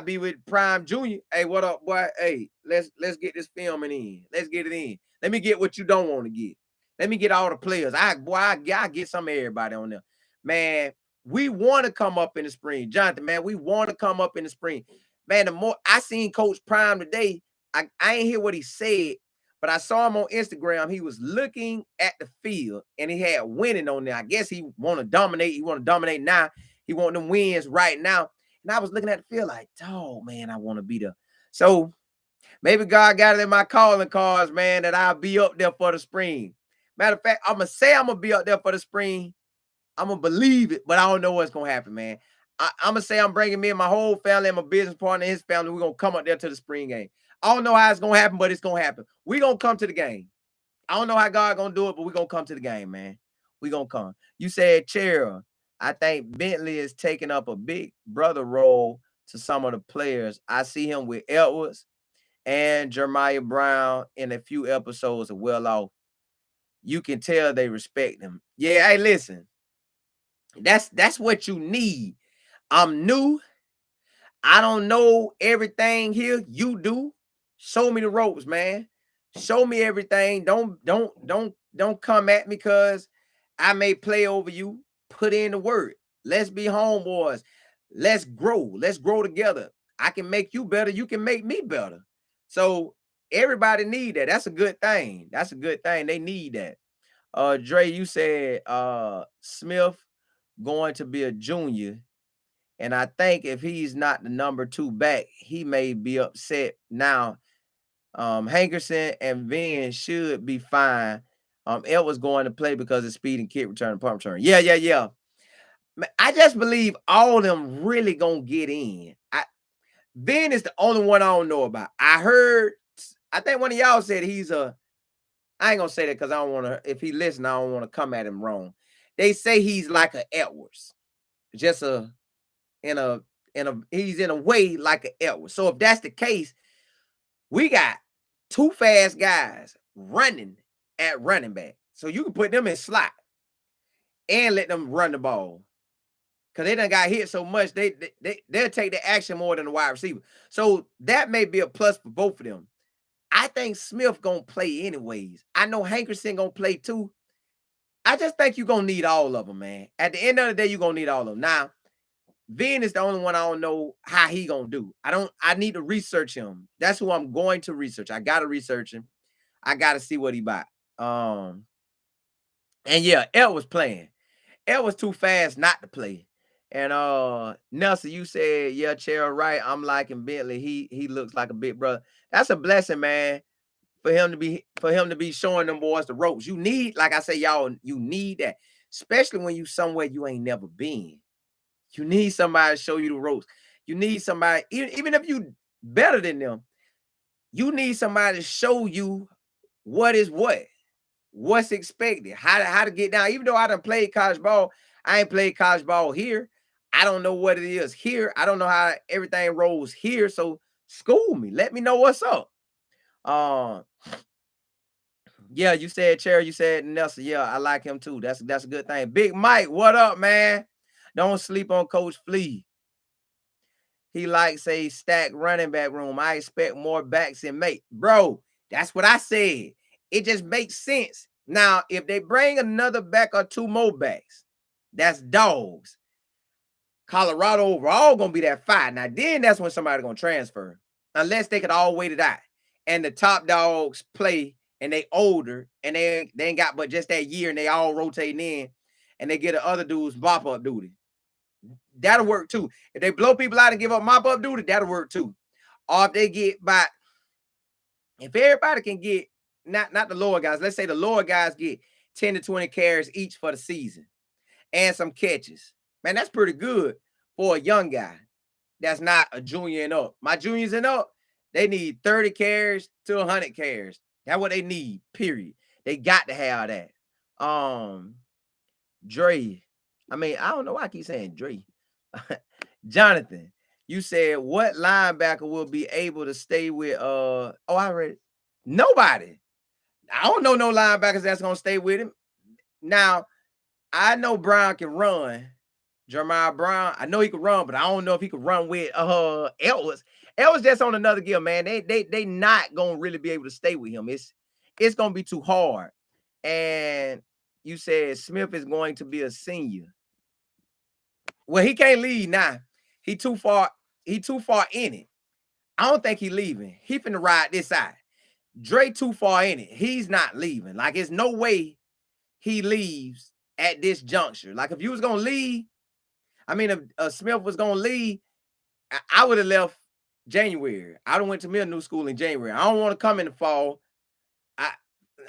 be with Prime Junior. Hey, what up, boy? Hey, let's get this filming in. Let's get it in. Let me get what you don't want to get. Let me get all the players. I get some of everybody on there. Man, we want to come up in the spring. Jonathan, man, we want to come up in the spring. Man, the more I seen Coach Prime today, I ain't hear what he said, but I saw him on Instagram. He was looking at the field, and he had winning on there. I guess he want to dominate. He want to dominate now. He want them wins right now. And I was looking at the field like, oh man, I want to be there. So maybe God got it in my calling cards, man, that I'll be up there for the spring. Matter of fact, I'm gonna say I'm gonna be up there for the spring. I'm gonna believe it, but I don't know what's gonna happen, man. I'm gonna say I'm bringing me and my whole family and my business partner and his family. We're gonna come up there to the spring game. I don't know how it's gonna happen, but it's gonna happen. We're gonna come to the game. I don't know how God gonna do it, but we're gonna come to the game, man. We're gonna come. You said, Chair, I think Bentley is taking up a big brother role to some of the players. I see him with Edwards and Jeremiah Brown in a few episodes of Well Off. You can tell they respect him. Yeah, hey, listen. That's what you need. I'm new. I don't know everything here. You do. Show me the ropes, man. Show me everything. Don't come at me because I may play over you. Put in the work. Let's be homeboys. Let's grow. Let's grow together. I can make you better. You can make me better. So everybody need that. That's a good thing. That's a good thing. They need that. Dre, you said Smith going to be a junior. And I think if he's not the number 2 back, he may be upset now. Hankerson and Vin should be fine. Edwards going to play because of speed and kick return and punt return. Yeah. I just believe all of them really gonna get in. Vin is the only one I don't know about. I think one of y'all said I ain't gonna say that because I don't want to, if he listen, I don't want to come at him wrong. They say he's like a Edwards. Just he's in a way like an Edwards. So if that's the case, we got 2 fast guys running at running back. So you can put them in slot and let them run the ball. Because they done got hit so much, they'll take the action more than the wide receiver. So that may be a plus for both of them. I think Smith gonna play anyways. I know Hankerson gonna play too. I just think you're gonna need all of them, man. At the end of the day, you're gonna need all of them. Now, Vin is the only one I don't know how he gonna do. I need to research him. That's who I'm going to research. I gotta research him. I gotta see what he bought. And yeah, Ed was playing. Ed was too fast not to play. And Nelson, you said, yeah, Chair, right. I'm liking Bentley. He looks like a big brother. That's a blessing, man. For him to be showing them boys the ropes. You need, like I say, y'all, you need that, especially when you somewhere you ain't never been. You need somebody to show you the ropes. You need somebody, even if you better than them, you need somebody to show you what's expected, how to get down. Even though I done played college ball, I ain't played college ball here. I don't know what it is here. I don't know how everything rolls here. So school me. Let me know what's up. Yeah, you said Cherry, you said Nelson. Yeah, I like him too. That's a good thing. Big Mike, what up, man? Don't sleep on Coach Flea. He likes a stacked running back room. I expect more backs in mate. Bro, that's what I said. It just makes sense. Now, if they bring another back or 2 more backs, that's dogs. Colorado overall gonna be that 5. Now, then that's when somebody gonna transfer. Unless they could all wait it out. And the top dogs play and they older and they ain't got but just that year and they all rotating in and they get the other dudes mop up duty. That'll work too. If they blow people out and give up mop up duty, that'll work too. Or if they get if everybody can get not the lower guys, let's say the lower guys get 10 to 20 carries each for the season and some catches. Man, that's pretty good for a young guy that's not a junior and up. My juniors and up, they need 30 carries to 100 carries. That's what they need, period. They got to have that. Dre. I mean, I don't know why I keep saying Dre. Jonathan, you said what linebacker will be able to stay with I read it. Nobody. I don't know no linebackers that's gonna stay with him. Now, I know Brown can run. Jeremiah Brown, I know he could run, but I don't know if he could run with Edwards. Edwards just on another gear, man. They not gonna really be able to stay with him. It's gonna be too hard. And you said Smith is going to be a senior. Well, he can't leave now. He too far in it. I don't think he leaving. He finna ride this side. Dre too far in it. He's not leaving. Like, there's no way he leaves at this juncture. Like, if you was gonna leave, I mean, if Smith was gonna leave, I would have left January. I done went to middle new school in January. I don't want to come in the fall. I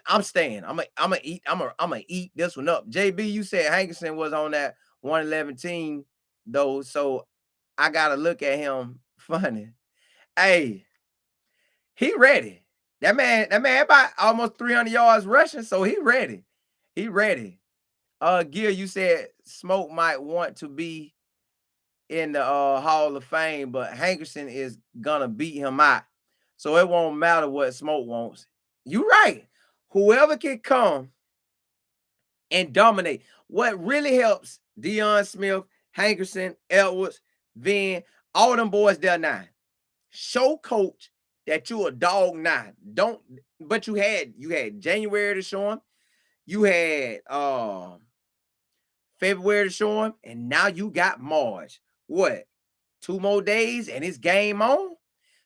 I'm staying. I'm gonna eat. I'm gonna eat this one up. JB, you said Hankerson was on that 111 team though, so I gotta look at him funny. Hey, he ready. That man about almost 300 yards rushing, so he ready. He ready. Gear, you said Smoke might want to be in the Hall of Fame, but Hankerson is gonna beat him out. So it won't matter what Smoke wants. You right. Whoever can come and dominate. What really helps Deion Smith, Hankerson, Edwards, Vin, all them boys there now. Show coach that you a dog now. Don't, but you had January to show him. You had February to show him, and now you got March. What? 2 more days and it's game on?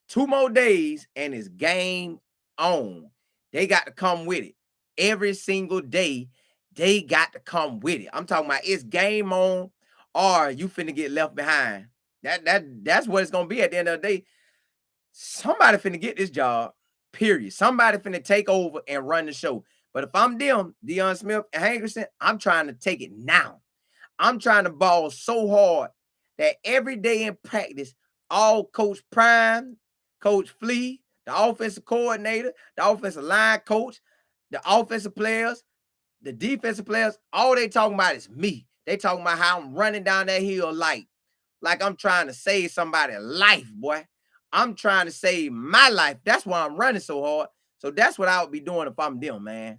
2 more days and it's game on. They got to come with it. Every single day, they got to come with it. I'm talking about it's game on or you finna get left behind. That's what it's gonna be at the end of the day. Somebody finna get this job, period. Somebody finna take over and run the show. But if I'm them, Deion Smith and Hankerson, I'm trying to take it now. I'm trying to ball so hard that every day in practice, all Coach Prime, Coach Flea, the offensive coordinator, the offensive line coach, the offensive players, the defensive players, all they talking about is me. They talking about how I'm running down that hill like I'm trying to save somebody's life, boy. I'm trying to save my life. That's why I'm running so hard. So that's what I would be doing if I'm them, man.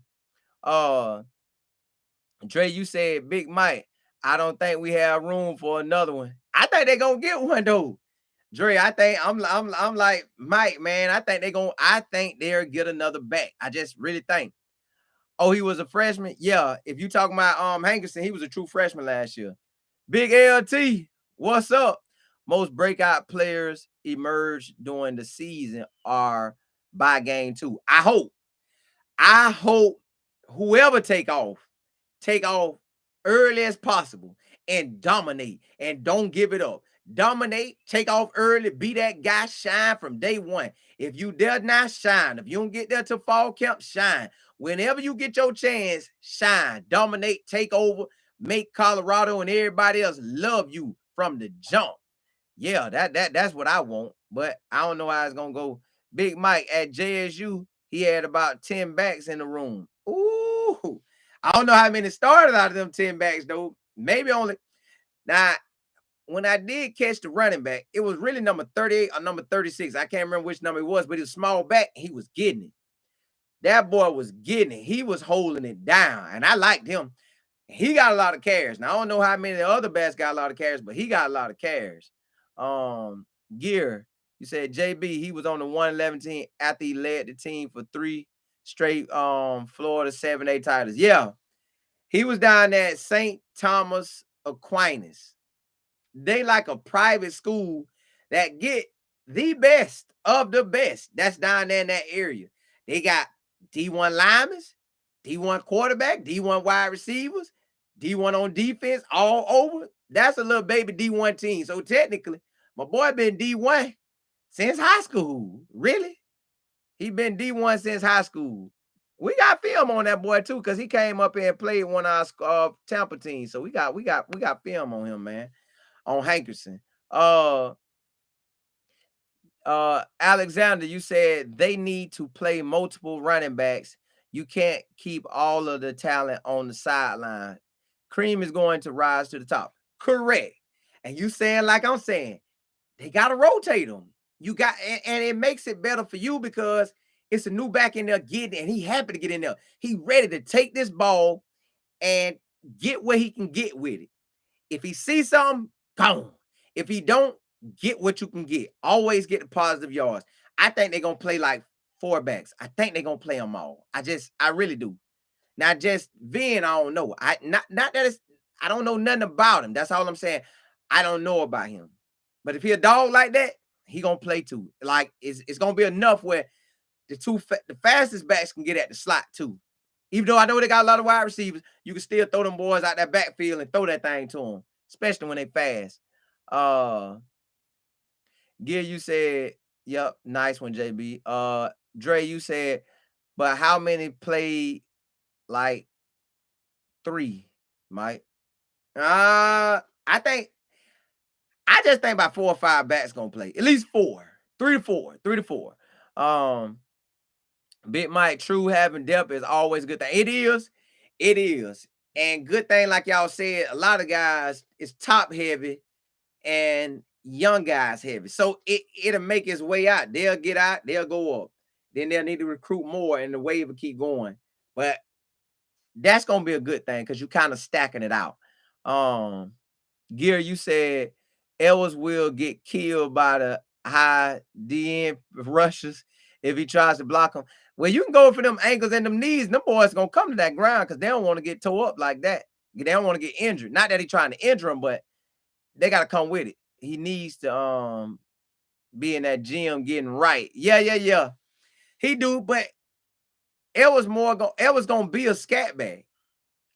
Uh Dre, you said Big Mike. I don't think we have room for another one. I think they're gonna get one though. Dre, I think I'm like Mike, man. I think they'll get another back. I just really think. Oh, he was a freshman? Yeah. If you talking about Hankerson, he was a true freshman last year. Big LT, what's up? Most breakout players emerge during the season are by game 2. I hope whoever take off early as possible and dominate and don't give it up. Dominate, take off early, be that guy, shine from day one. If you dare not shine, if you don't get there to fall camp, shine. Whenever you get your chance, shine, dominate, take over, make Colorado and everybody else love you from the jump. Yeah, that's what I want, but I don't know how it's gonna go. Big Mike at JSU, he had about 10 backs in the room. Ooh, I don't know how many started out of them 10 backs though. Maybe only now. When I did catch the running back, it was really number 38 or number 36. I can't remember which number it was, but he was small back. He was getting it. That boy was getting it. He was holding it down, and I liked him. He got a lot of carries. Now I don't know how many of the other backs got a lot of carries, but he got a lot of carries. Gear, you said JB, he was on the 111 team after he led the team for 3 straight Florida 7A titles. Yeah, he was down there at St. Thomas Aquinas. They like a private school that get the best of the best. That's down there in that area. They got D1 linemen, D1 quarterback, D1 wide receivers, D1 on defense, all over. That's a little baby D1 team. So technically, my boy been D1 since high school. Really? He been D1 since high school. We got film on that boy too, because he came up here and played one of our Tampa teams. So we got film on him, man. On Hankerson. Alexander, you said they need to play multiple running backs. You can't keep all of the talent on the sideline. Cream is going to rise to the top. Correct. And you saying like I'm saying, they gotta rotate them. You got and it makes it better for you because it's a new back in there getting, and he happy to get in there. He ready to take this ball and get where he can get with it. If he sees something, gone. If he don't, get what you can get. Always get the positive yards. I think they're gonna play like 4 backs. I think they're gonna play them all. I really do. Now, just Vin, I don't know. Not that it's I don't know nothing about him. That's all I'm saying. I don't know about him. But if he a dog like that, he gonna play too. Like it's gonna be enough where the fastest backs can get at the slot too. Even though I know they got a lot of wide receivers, you can still throw them boys out that backfield and throw that thing to them, especially when they fast. Uh, Gil, you said, yep, nice one, JB. Dre, you said, but how many played like 3, Mike? I think I just think about 4 or 5 backs gonna play. At least 4. 3 to 4. 3 to 4. Um, Big Mike, true having depth is always a good thing. It is. It is. And good thing, like y'all said, a lot of guys is top heavy and young guys heavy. So it'll make its way out. They'll get out, they'll go up. Then they'll need to recruit more and the wave will keep going. But that's gonna be a good thing because you're kind of stacking it out. Gear, you said Ellis will get killed by the high DN rushers if he tries to block him. Well, you can go for them ankles and them knees. Them boys gonna come to that ground because they don't want to get tore up like that. They don't want to get injured. Not that he's trying to injure them, but they got to come with it. He needs to be in that gym getting right. Yeah. He do, but Ellis gonna be a scat bag.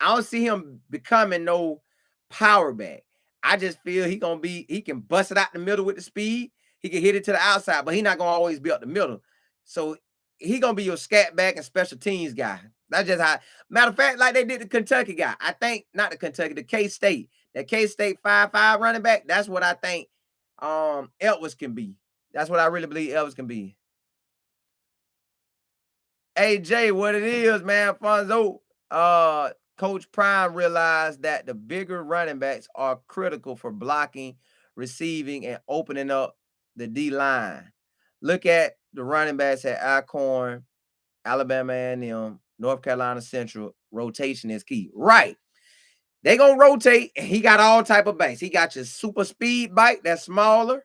I don't see him becoming no power back. I just feel he can bust it out the middle with the speed. He can hit it to the outside, but he's not gonna always be up the middle. So he gonna be your scat back and special teams guy. That's just how. Matter of fact, like they did the Kentucky guy. I think not the Kentucky, the K-State. That K-State 5'5" running back. That's what I think Elvis can be. That's what I really believe Elvis can be. Hey Jay, what it is, man, Fonzo. Coach Prime realized that the bigger running backs are critical for blocking, receiving, and opening up the D line. Look at the running backs at Alcorn, Alabama A&M, North Carolina Central. Rotation is key. Right. They gonna rotate, and he got all type of backs. He got your super speed bike that's smaller,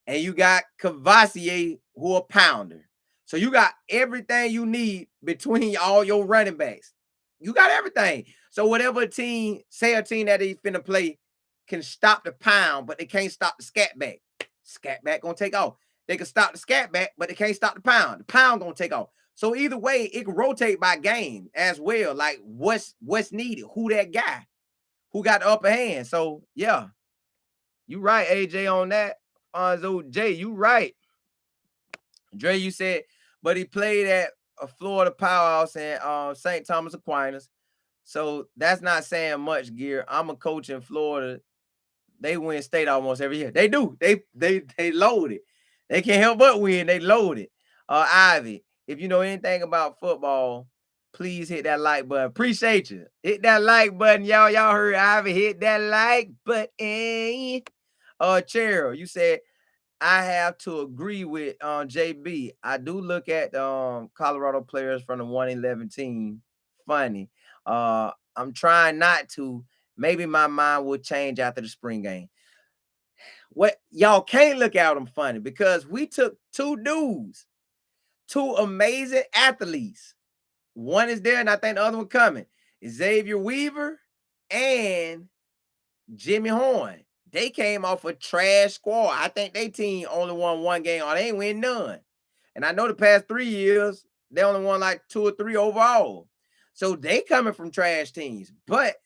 and you got Kavosiey, who a pounder. So you got everything you need between all your running backs. You got everything. So whatever team, say a team that he's finna play can stop the pound, but they can't stop the scat back. Scat back gonna take off. They can stop the scat back, but they can't stop the pound. The pound gonna take off. So either way, it can rotate by game as well. Like what's needed, who that guy, who got the upper hand. So yeah, you right, AJ, on that. Fonzo J, you right. Dre, you said, but he played at a Florida powerhouse and St. Thomas Aquinas. So that's not saying much, Gear. I'm a coach in Florida. They win state almost every year. They do. They load it. They can't help but win. They load it. Ivy, if you know anything about football, please hit that like button. Appreciate you. Hit that like button, y'all. Y'all heard Ivy hit that like button. Cheryl, you said I have to agree with JB. I do look at Colorado players from the 111 team. Funny. I'm trying not to. Maybe my mind will change after the spring game. What y'all can't look at them funny because we took 2 dudes, 2 amazing athletes. One is there, and I think the other one coming. Xavier Weaver and Jimmy Horn. They came off a trash squad. I think they team only won 1 game or they ain't win none. And I know the past 3 years, they only won like 2 or 3 overall. So they coming from trash teams, but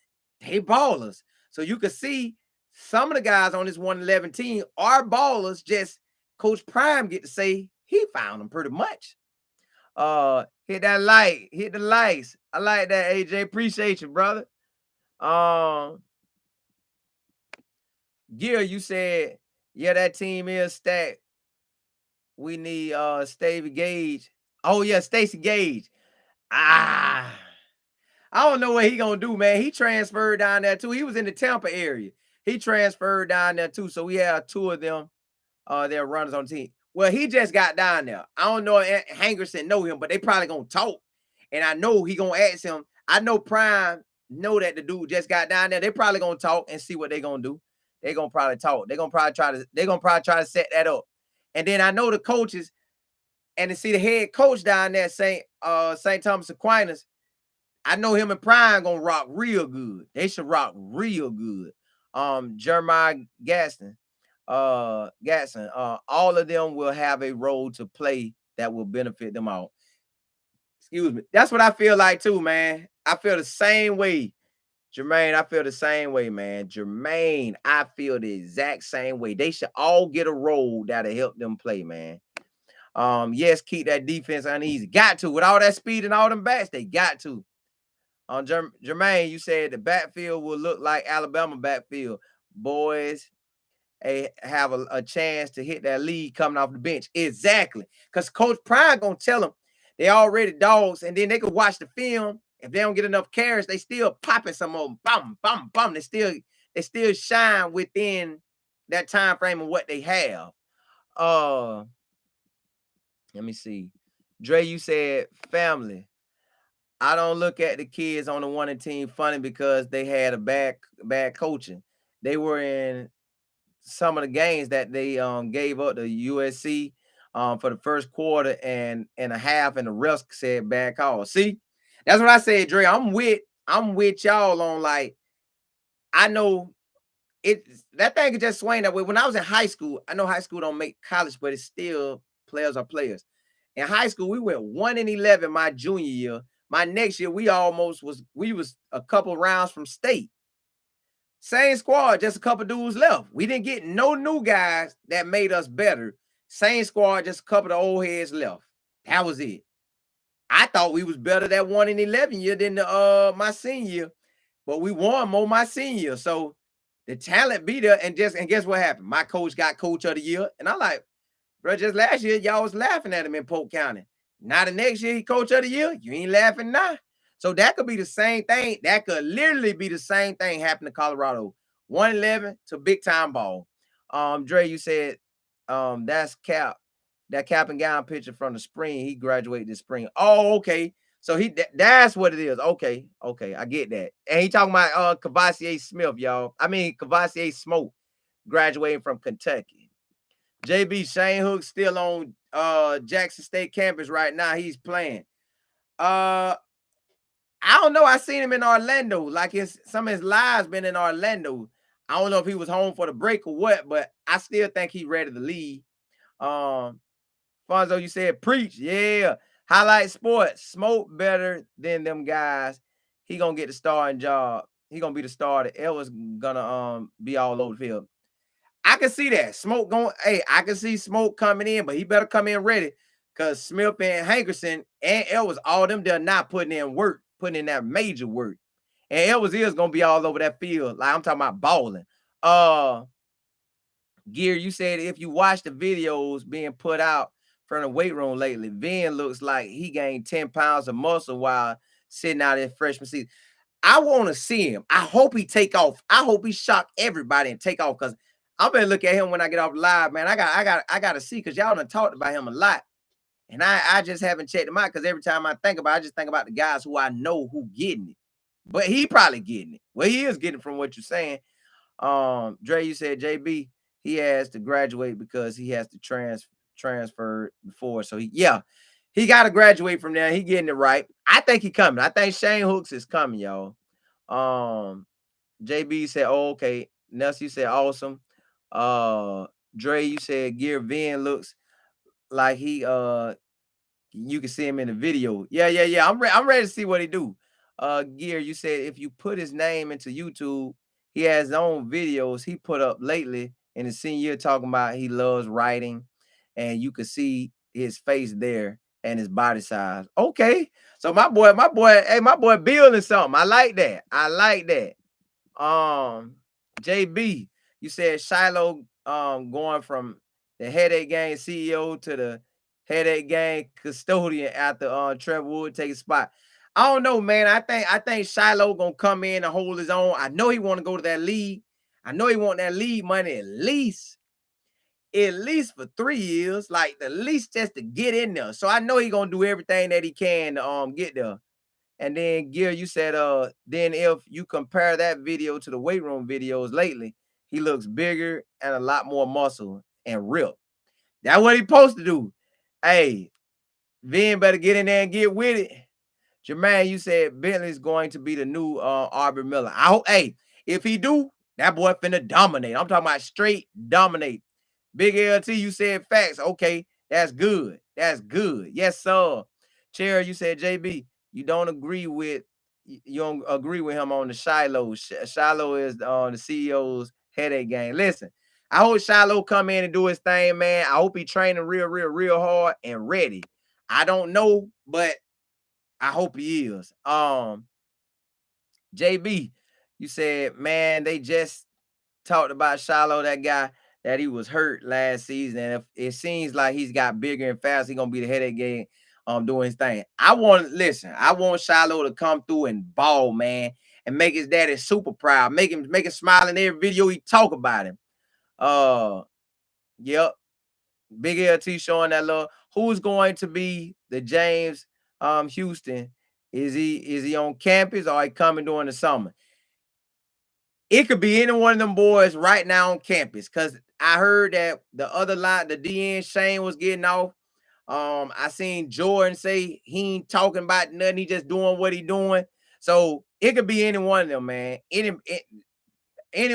they ballers. So you can see some of the guys on this 111 team are ballers. Just Coach Prime get to say he found them pretty much. Hit that like, hit the likes. I like that, AJ. Appreciate you, brother. Gear, you said, yeah, that team is stacked. We need Stacey Gage. Oh, yeah, Stacey Gage. I don't know what he gonna do, man. He transferred down there too. He was in the Tampa area. He transferred down there too. So we have 2 of them, their runners on the team. Well, he just got down there. I don't know if Hangerson know him, but they probably gonna talk. And I know he gonna ask him. I know Prime know that the dude just got down there. They probably gonna talk and see what they gonna do. They gonna probably talk. They're gonna probably try to set that up. And then I know the coaches and to see the head coach down there, St. Thomas Aquinas. I know him and Prime gonna rock real good. They should rock real good. Jeremiah Gaston, all of them will have a role to play that will benefit them all. Excuse me. That's what I feel like too, man. I feel the same way. Jermaine, I feel the same way, man. Jermaine, I feel the exact same way. They should all get a role that'll help them play, man. Yes, keep that defense uneasy. Got to. With all that speed and all them bats, they got to. Jermaine, you said the backfield will look like Alabama backfield. Boys, have a chance to hit that lead coming off the bench. Exactly. Because Coach Prime gonna tell them they already dogs, and then they can watch the film. If they don't get enough carries, they still popping some of them. Bum, bum, bum. They still shine within that time frame of what they have. Uh Let me see. Dre, you said family. I don't look at the kids on the one team funny because they had a bad coaching. They were in some of the games that they gave up to USC for the first quarter and a half, and the refs said bad call. See, that's what I said, Dre. I'm with y'all on, like, I know it that thing could just swing that way. When I was in high school, I know high school don't make college, but it's still players are players. In high school, we went 1-11 my junior year. My next year, we was a couple rounds from state. Same squad, just a couple dudes left. We didn't get no new guys that made us better. Same squad, just a couple of old heads left. That was it. I thought we was better that 1-11 year than the my senior year, but we won more my senior year. So the talent be there, and guess what happened? My coach got coach of the year, and I'm like, bro, just last year y'all was laughing at him in Polk County. Now the next year he coach of the year, you ain't laughing now. So that could be the same thing. That could literally be the same thing happen to Colorado. 1-11 to big time ball. Dre, you said that's Cap. That cap and gown picture from the spring. He graduated this spring. Oh, okay. So that's what it is. Okay, okay, I get that. And he talking about Kavosiey Smith, y'all. I mean Kavosiey Smoke, graduating from Kentucky. JB Shane Hook still on Jackson State campus right now. He's playing. Uh I don't know. I seen him in Orlando. Like some of his lives been in Orlando. I don't know if he was home for the break or what, but I still think he's ready to leave. Um, Fonzo, you said preach. Yeah. Highlight sports. Smoke better than them guys. He gonna get the starting job. He gonna be the starter. Ellis gonna be all over the field. I can see that. Smoke going, hey, I can see Smoke coming in, but he better come in ready. Cause Smith and Hankerson and Ellis, all them they're not putting in work, putting in that major work. And Elvis is gonna be all over that field. Like I'm talking about balling. Gear, you said if you watch the videos being put out from the weight room lately, Vin looks like he gained 10 pounds of muscle while sitting out in freshman season. I want to see him. I hope he take off. I hope he shock everybody and take off, because I'm gonna look at him when I get off live, man. I got to see, because y'all done talked about him a lot. And I just haven't checked him out, because every time I think about it, I just think about the guys who I know who getting it. But he probably getting it. Well, he is getting it from what you're saying. Dre, you said JB, he has to graduate because he has to transfer before. So he got to graduate from there. He getting it right. I think he coming. I think Shane Hooks is coming, y'all. JB said, oh, okay. Nelson, you said awesome. Dre, you said Gear Vin looks like he you can see him in the video. Yeah. I'm ready to see what he do. Gear, you said if you put his name into YouTube, he has his own videos he put up lately in the senior year talking about he loves writing, and you can see his face there and his body size. Okay. So my boy building something. I like that. JB, you said Shiloh going from the headache gang CEO to the headache gang custodian after Trevor Wood take his spot. I don't know, man. I think Shiloh gonna come in and hold his own. I know he want to go to that league. I know he want that league money at least for 3 years, like the least just to get in there. So I know he gonna do everything that he can to get there. And then Gear, you said then if you compare that video to the weight room videos lately, he looks bigger and a lot more muscle and ripped. That's what he supposed to do. Hey, Vin better get in there and get with it. Jermaine, you said Bentley's going to be the new Arbor Miller. I hope, hey, if he do, that boy finna dominate. I'm talking about straight dominate. Big LT, you said facts. Okay, that's good. That's good. Yes, sir. Chair, you said JB, you don't agree with you don't agree with him on the Shiloh. Shiloh is the CEO's headache game. Listen, I hope Shiloh come in and do his thing, man. I hope he training real hard and ready. I don't know, but I hope he is. JB, you said, man, they just talked about Shiloh, that guy, that he was hurt last season. And if it seems like he's got bigger and faster, he's gonna be the headache game doing his thing. I want Shiloh to come through and ball, man, and make his daddy super proud. Make him smile in every video he talk about him. Yep. Big LT showing that love. Who's going to be the James Houston? Is he on campus or he coming during the summer? It could be any one of them boys right now on campus. Cause I heard that the other lot, the Deion Shane was getting off. I seen Jordan say he ain't talking about nothing. He just doing what he doing. So it could be any one of them, man. Any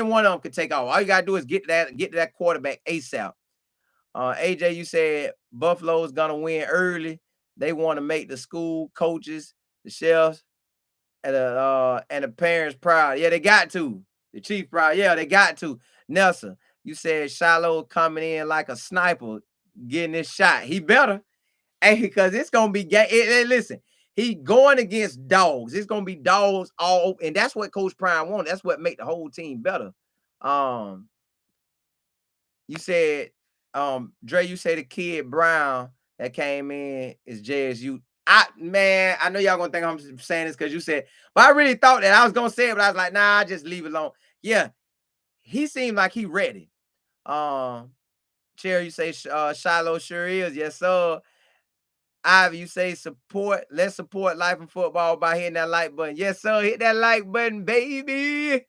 one of them could take off. All you gotta do is get to that quarterback ASAP. AJ, you said Buffalo's gonna win early. They want to make the school coaches, the chefs, and the parents proud. Yeah, they got to. The chief proud. Yeah, they got to. Nelson, you said Shiloh coming in like a sniper, getting this shot. He better. Hey, because it's gonna be listen, he going against dogs. It's gonna be dogs all, and that's what Coach Prime wants. That's what make the whole team better. You said, Dre, you say the kid Brown that came in is JSU. I know y'all gonna think I'm saying this because you said, but I really thought that I was gonna say it, but I was like, nah, I just leave it alone. Yeah, he seemed like he ready. Cherry, you say Shiloh sure is. Yes, sir. Ivy, you say support. Let's support life and football by hitting that like button. Yes, sir. Hit that like button, baby.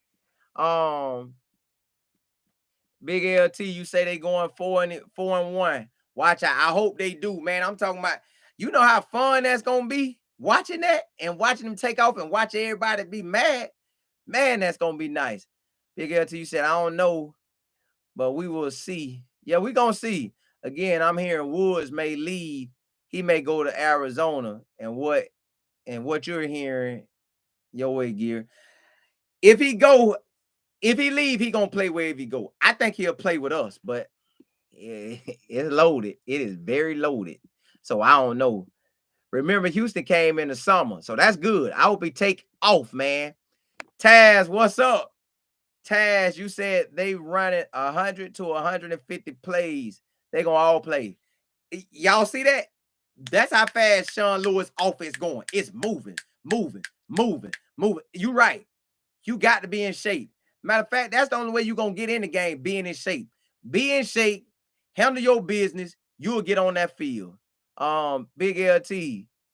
Big LT, you say they going 4-1. Watch out. I hope they do, man. I'm talking about, you know how fun that's gonna be watching that and watching them take off and watching everybody be mad. Man, that's gonna be nice. Big LT, you said, I don't know, but we will see. Yeah, we gonna see. Again, I'm hearing Woods may leave. He may go to Arizona. And what you're hearing, your way, Gear. If he leave, he gonna play wherever he go. I think he'll play with us, but it's loaded. It is very loaded. So I don't know. Remember, Houston came in the summer, so that's good. I hope he take off, man. Taz, what's up? Taz, you said they running 100 to 150 plays. They gonna all play. Y'all see that? That's how fast Sean Lewis offense going. It's moving. You right. You got to be in shape. Matter of fact, that's the only way you're going to get in the game, being in shape. Be in shape, handle your business, you'll get on that field. Big LT,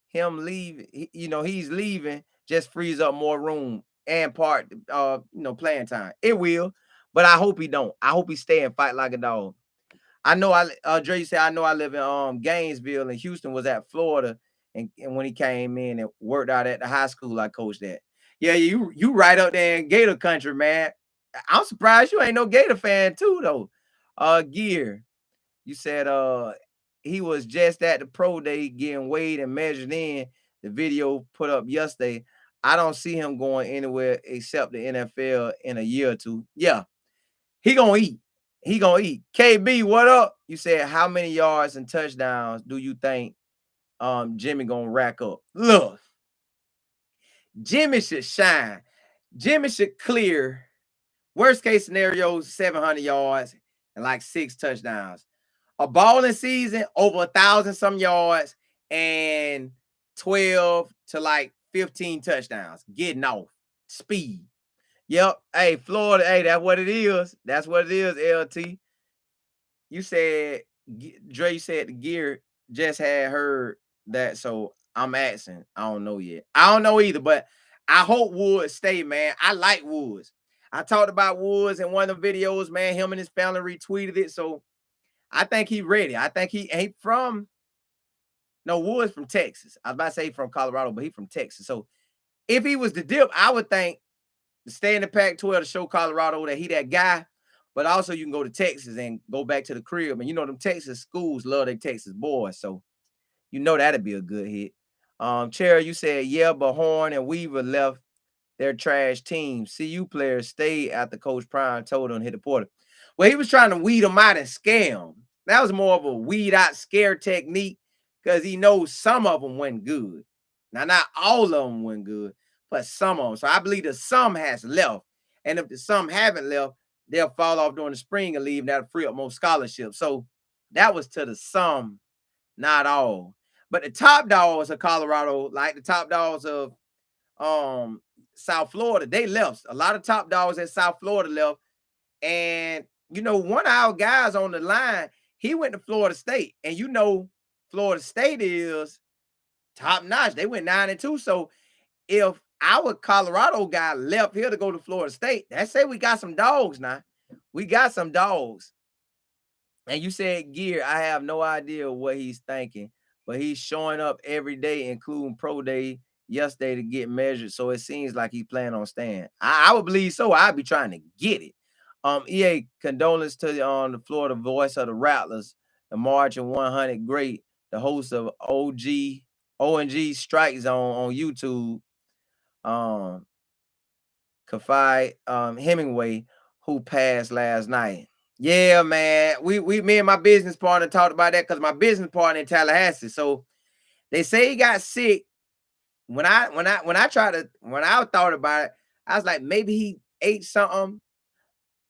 him leaving, he's leaving, just frees up more room and playing time. It will, but I hope he don't. I hope he stay and fight like a dog. I know Dre said, I know I live in Gainesville, and Houston was at Florida, and when he came in and worked out at the high school I coached at. Yeah, you right up there in Gator country, man. I'm surprised you ain't no Gator fan too, though. Gear, you said he was just at the pro day getting weighed and measured in. The video put up yesterday. I don't see him going anywhere except the NFL in a year or two. Yeah, he gonna eat. He gonna eat. KB, what up? You said how many yards and touchdowns do you think Jimmy gonna rack up? Look, Jimmy should shine. Jimmy should clear. Worst case scenario, 700 yards and like 6 touchdowns. A balling season, over 1,000 some yards and 12 to like 15 touchdowns. Getting off. Speed. Yep. Hey, Florida. Hey, that's what it is. That's what it is, LT. You said, Dre said the Gear just had heard that. So I'm asking. I don't know yet. I don't know either, but I hope Woods stay, man. I like Woods. I talked about Woods in one of the videos, man. Him and his family retweeted it. So I think he's ready. I think he ain't Woods from Texas. I was about to say from Colorado, but he's from Texas. So if he was the dip, I would think to stay in the Pac-12 to show Colorado that he that guy. But also you can go to Texas and go back to the crib. And them Texas schools love their Texas boys. So that'd be a good hit. Chair, you said, yeah, but Horn and Weaver left their trash team. CU players stayed after Coach Prime told them to hit the portal. Well, he was trying to weed them out and scare them. That was more of a weed out scare technique because he knows some of them went good. Now, not all of them went good, but some of them. So I believe the some has left. And if the some haven't left, they'll fall off during the spring and leave, and that'll free up more scholarships. So that was to the some, not all. But the top dogs of Colorado, like the top dogs of um South Florida, they left. A lot of top dogs at South Florida left. And one of our guys on the line, he went to Florida State. And Florida State is top notch. They went 9-2. So if our Colorado guy left here to go to Florida State, that say we got some dogs now. We got some dogs. And you said Gear, I have no idea what he's thinking, but he's showing up every day, including pro day yesterday to get measured. So it seems like he planned on staying. I would believe so. I'd be trying to get it. EA, condolence to the Florida voice of the Rattlers, the Marching 100 great, the host of ONG Strike Zone on YouTube, Kavosiey Hemingway, who passed last night. Yeah, man. Me and my business partner talked about that because my business partner in Tallahassee. So they say he got sick. When I thought about it, I was like, maybe he ate something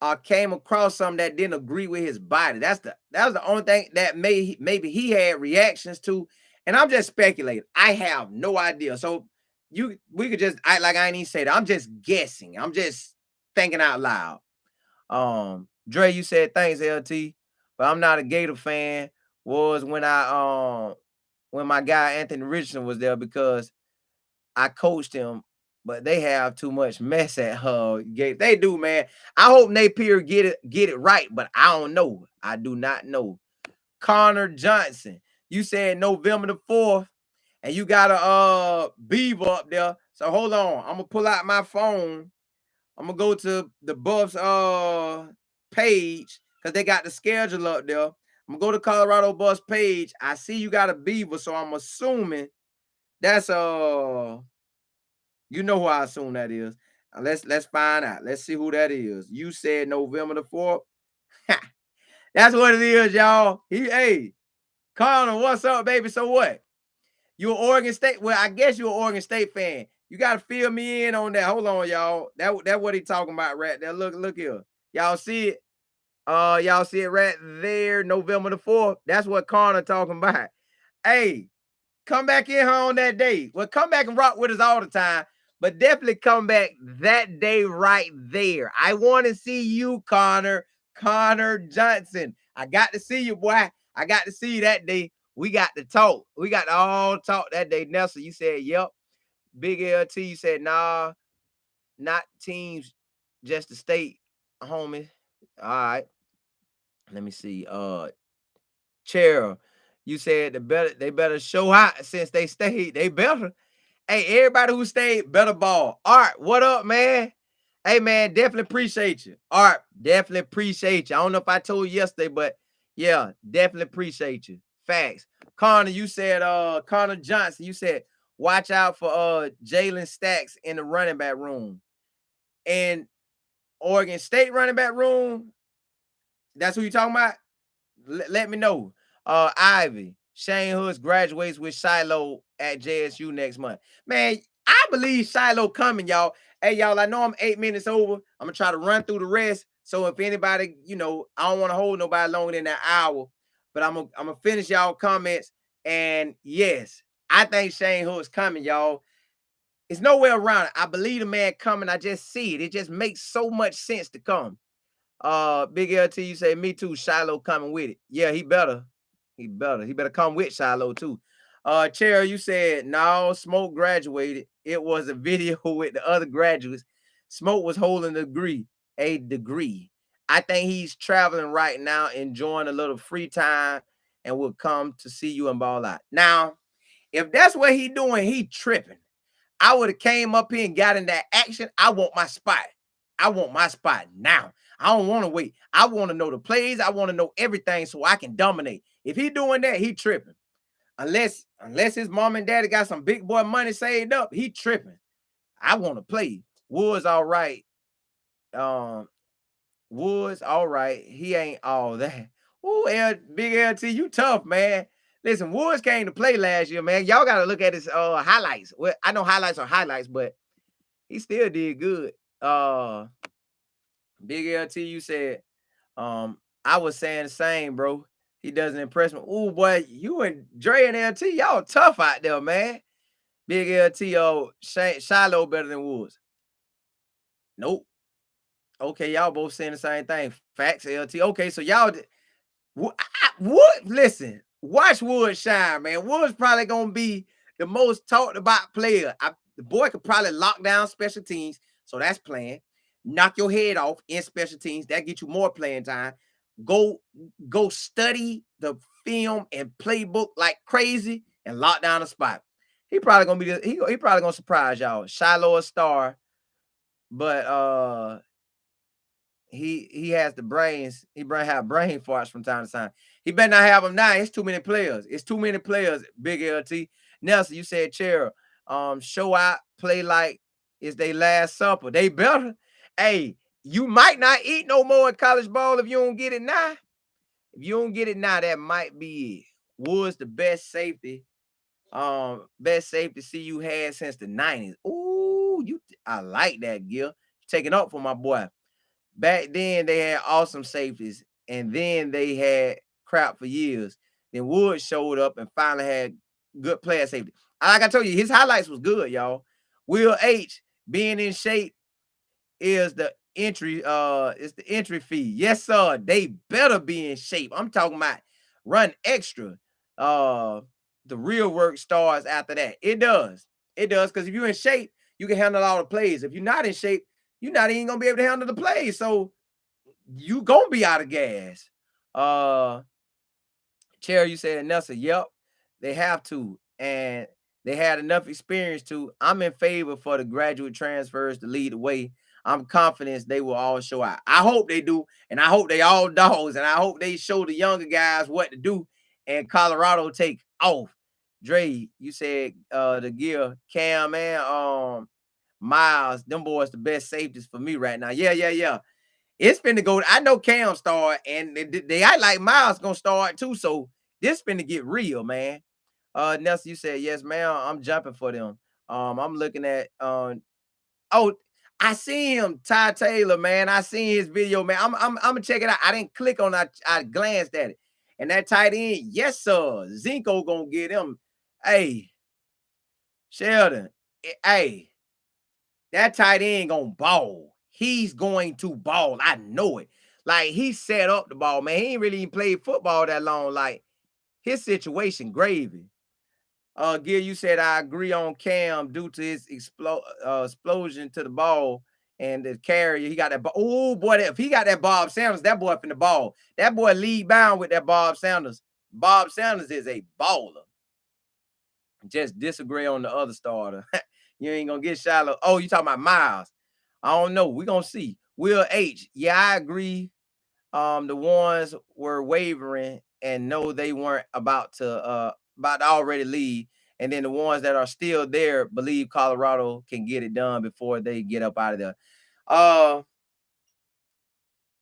or came across something that didn't agree with his body. That was the only thing that maybe he had reactions to. And I'm just speculating. I have no idea. So we could just act like I ain't even say that. I'm just guessing. I'm just thinking out loud. Dre, you said thanks, LT, but I'm not a Gator fan. Was when my guy Anthony Richardson was there because I coached him, but they have too much mess at Gator. They do, man. I hope Napier get it right, but I don't know. I do not know. Connor Johnson, you said November the 4th, and you got a Beaver up there. So hold on, I'm gonna pull out my phone. I'm gonna go to the Buffs page because they got the schedule up there. I'm gonna go to Colorado Buffs page. I see you got a Beaver, so I'm assuming that's who I assume that is. Let's find out. Let's see who that is. You said November the 4th. That's what it is, y'all. Hey, Connor, what's up, baby? So what? You an Oregon State? Well, I guess you're an Oregon State fan. You gotta fill me in on that. Hold on, y'all. That what he talking about right there. Look here. Y'all see it? Y'all see it right there, November the 4th. That's what Connor talking about. Hey, come back in here on that day. Well, come back and rock with us all the time, but definitely come back that day right there. I want to see you, Connor Johnson. I got to see you, boy. I got to see you that day. We got to talk. We got to all talk that day. Nelson, you said, yep. Big LT, you said, nah, not teams, just the state, homie. All right. Let me see. Chair, you said they better show out since they stayed. They better. Hey, everybody who stayed, better ball. All right, what up, man? Hey, man, definitely appreciate you. All right, definitely appreciate you. I don't know if I told you yesterday, but yeah, definitely appreciate you. Facts. Connor, you said, Connor Johnson, you said, watch out for Jalen Stacks in the running back room. And Oregon State running back room, that's who you talking about? Let me know. Ivy, Shane Hoods graduates with Shiloh at JSU next month. Man, I believe Shiloh coming, y'all. Hey, y'all, I know I'm 8 minutes over. I'm going to try to run through the rest. So if anybody, I don't want to hold nobody longer than an hour, but I'm gonna finish y'all comments. And yes, I think Shane Hood's coming, y'all. It's nowhere around it. I believe the man coming. I just see it. It just makes so much sense to come. Big LT, you say, me too. Shiloh coming with it. Yeah, he better. He better come with Shiloh too. Chair, you said, no, Smoke graduated. It was a video with the other graduates. Smoke was holding a degree. I think he's traveling right now, enjoying a little free time, and will come to see you and ball out. Now, if that's what he doing, he tripping. I would have came up here and got in that action. I want my spot. I want my spot now. I don't want to wait. I want to know the plays. I want to know everything so I can dominate. If he doing that, he tripping. Unless his mom and daddy got some big boy money saved up, he tripping. I want to play. Woods all right. Um, Woods all right. He ain't all that. Ooh, big LT, you tough, man. Listen, Woods came to play last year, man. Y'all got to look at his highlights. Well, I know highlights are highlights, but he still did good. Big LT, you said, I was saying the same, bro. He doesn't impress me. Ooh, boy, you and Dre and LT, y'all tough out there, man. Big LT, Shiloh better than Woods. Nope. Okay, y'all both saying the same thing. Facts, LT. Okay, so y'all, Wood, listen, watch Wood shine, man. Wood's probably gonna be the most talked about player. The boy could probably lock down special teams, so that's playing. Knock your head off in special teams, that get you more playing time. Go, go study the film and playbook like crazy and lock down a spot. He probably gonna be he probably gonna surprise y'all. Shiloh a star, but he has the brains. He have brain farts from time to time. He better not have them now. It's too many players. It's too many players. Big LT. Nelson, you said chair. Show out, play like it's their last supper. They better. Hey, you might not eat no more in college ball if you don't get it now. If you don't get it now, that might be it. Woods the best safety. Best safety CU had since the 90s. Ooh, I like that, Gil. Taking up for my boy. Back then, they had awesome safeties, and then they had crap for years. Then Wood showed up and finally had good player safety. Like I told you, his highlights was good, y'all. Will H being in shape is the entry, it's the entry fee. Yes, sir. They better be in shape. I'm talking about run extra. The real work starts after that. It does. It does, because if you're in shape, you can handle all the plays. If you're not in shape, you're not even gonna be able to handle the plays. So you gonna be out of gas. Cherry, you said Nelson, yep, they have to. And they had enough experience to. I'm in favor for the graduate transfers to lead the way. I'm confident they will all show out. I hope they do, and I hope they all dogs, and I hope they show the younger guys what to do, and Colorado take off. Dre, you said the gear, Cam, man, Miles, them boys the best safeties for me right now. Yeah. It's finna go. I know Cam start, and they act like Miles gonna start too. So this finna get real, man. Nelson, you said yes, ma'am. I'm jumping for them. I'm looking at oh, I see him, Ty Taylor, man. I seen his video, man. I'm gonna check it out. I didn't click on it, I glanced at it. And that tight end, yes, sir. Zinco gonna get him. Hey, Sheldon, hey, that tight end gonna ball. He's going to ball. I know it. Like, he set up the ball, man. He ain't really even played football that long. Like, his situation gravy. Gil, you said I agree on Cam due to his explosion to the ball and the carrier. He got that. Oh boy, if he got that Bob Sanders, that boy from the ball. That boy lead bound with that Bob Sanders. Bob Sanders is a baller. Just disagree on the other starter. You ain't gonna get Shiloh. Oh, you talking about Miles? I don't know. We're gonna see. Will H. Yeah, I agree. The ones were wavering and know they weren't about to already leave. And then the ones that are still there believe Colorado can get it done before they get up out of there.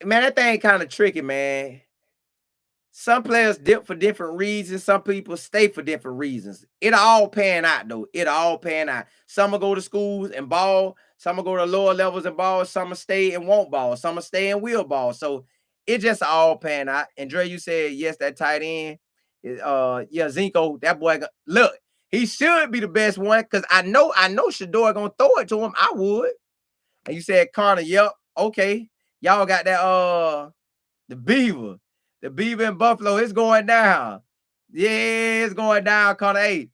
Man, that thing kind of tricky, man. Some players dip for different reasons. Some people stay for different reasons. It all pan out, though. It all pan out. Some will go to schools and ball. Some will go to lower levels and ball. Some will stay and won't ball. Some will stay and will ball. So it just all pan out. And Dre, you said, yes, that tight end. Yeah, Zinco, that boy, look, he should be the best one, because I know Shador gonna throw it to him. I would. And you said Connor, yep, okay. Y'all got that the Beaver. The Beaver in Buffalo, it's going down. Yeah, it's going down, Connor. Hey,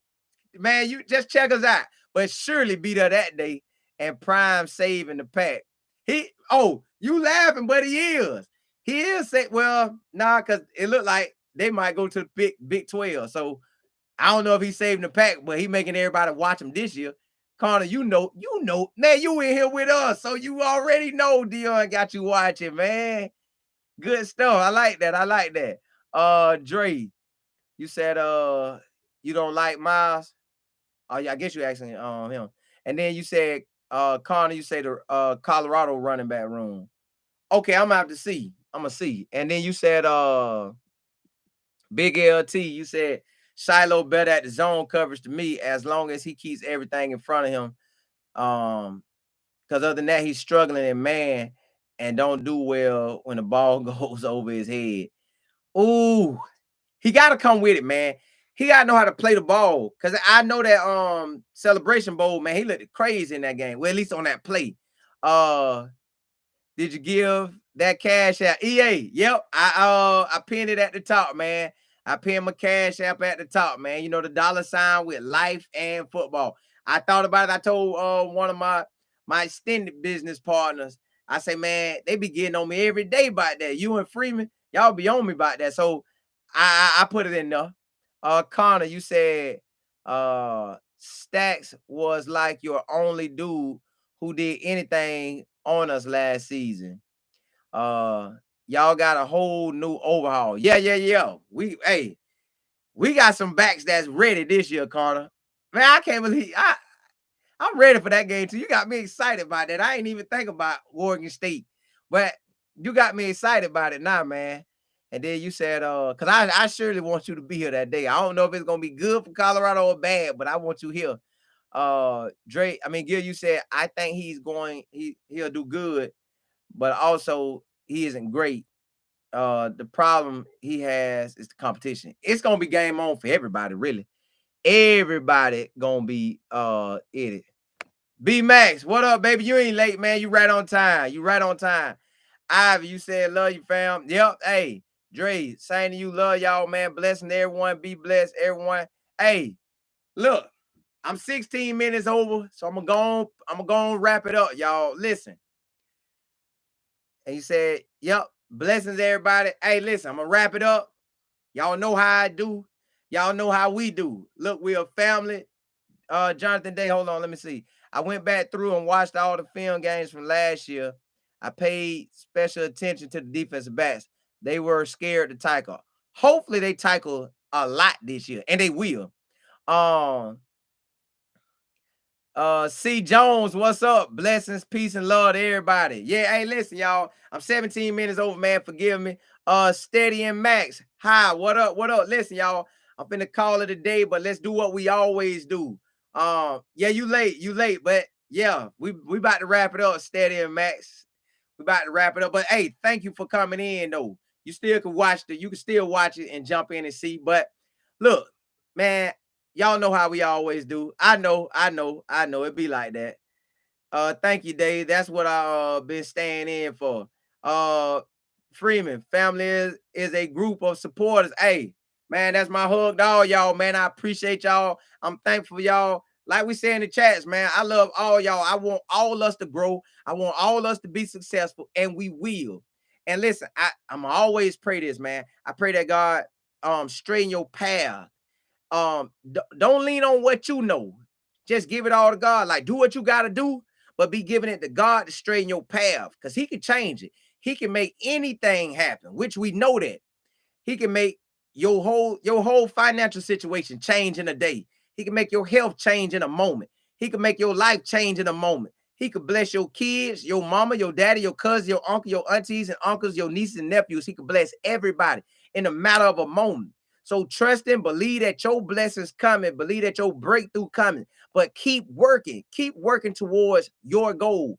man, you just check us out. But surely be there that day and Prime saving the pack. You laughing, but he is. He is saying, well, nah, because it looked like they might go to the Big 12. So I don't know if he's saving the pack, but he making everybody watch him this year. Connor, you know, man, you in here with us. So you already know Deion got you watching, man. Good stuff. I like that. Dre, you said You don't like Miles? Oh, yeah, I guess you asking him. And then you said, Connor, you say the Colorado running back room. Okay, I'm gonna have to see. I'm gonna see. And then you said Big LT, you said Shiloh better at the zone coverage to me as long as he keeps everything in front of him. Because other than that, he's struggling in man and don't do well when the ball goes over his head. Ooh, he got to come with it, man. He got to know how to play the ball. Because I know that Celebration Bowl, man, he looked crazy in that game. Well, at least on that play. Did you give that cash out? EA, yep. I pinned it at the top, man. I pinned my cash app at the top, man. You know, the dollar sign with life and football. I thought about it. I told one of my extended business partners, I say, man, they be getting on me every day about that. You and Freeman, y'all be on me about that. So I put it in there. Connor, you said Stacks was like your only dude who did anything on us last season. Y'all got a whole new overhaul. Yeah. We got some backs that's ready this year, Connor. Man, I can't believe I'm ready for that game too. You got me excited about that. I ain't even think about Oregon State, but you got me excited about it now, man. And then you said, because I surely want you to be here that day. I don't know if it's gonna be good for Colorado or bad, but I want you here. Gil, you said I think he'll do good, but also he isn't great. The problem he has is the competition. It's gonna be game on for everybody, really. Everybody gonna be in it. B Max, what up, baby? You ain't late, man. You right on time. You right on time. Ivy, you said love you, fam. Yep. Hey, Dre, saying to you, love y'all, man. Blessing everyone. Be blessed, everyone. Hey, look, I'm 16 minutes over, so I'm gonna go and wrap it up, y'all. Listen. And he said, yep, blessings, everybody. Hey, listen, I'm gonna wrap it up. Y'all know how I do. Y'all know how we do. Look, we're a family. Jonathan Day, hold on, let me see. I went back through and watched all the film games from last year. I paid special attention to the defensive backs. They were scared to tackle. Hopefully they tackle a lot this year, and they will. C. Jones, what's up? Blessings, peace, and love to everybody. Yeah, hey, listen, y'all. I'm 17 minutes over, man. Forgive me. Steady and Max. Hi, what up? What up? Listen, y'all. I'm finna call it a day, but let's do what we always do. Yeah, you late, but yeah, we about to wrap it up, Steady and Max. We about to wrap it up. But hey, thank you for coming in, though. You still can you can still watch it and jump in and see. But look, man, y'all know how we always do. I know. It be like that. Thank you, Dave. That's what I been staying in for. Uh Freeman, family is a group of supporters. Hey, man, that's my hug to all y'all, man. I appreciate y'all. I'm thankful for y'all. Like we say in the chats, man, I love all y'all. I want all us to grow. I want all us to be successful, and we will. And listen, I'm always pray this, man. I pray that God straighten your path. Don't lean on what you know. Just give it all to God. Like, do what you got to do, but be giving it to God to straighten your path, because he can change it. He can make anything happen, which we know that. He can make your whole financial situation change in a day. He can make your health change in a moment. He can make your life change in a moment. He could bless your kids, your mama, your daddy, your cousin, your uncle, your aunties and uncles, your nieces and nephews. He could bless everybody in a matter of a moment. So trust and believe that your blessings coming, believe that your breakthrough coming, but keep working towards your goal.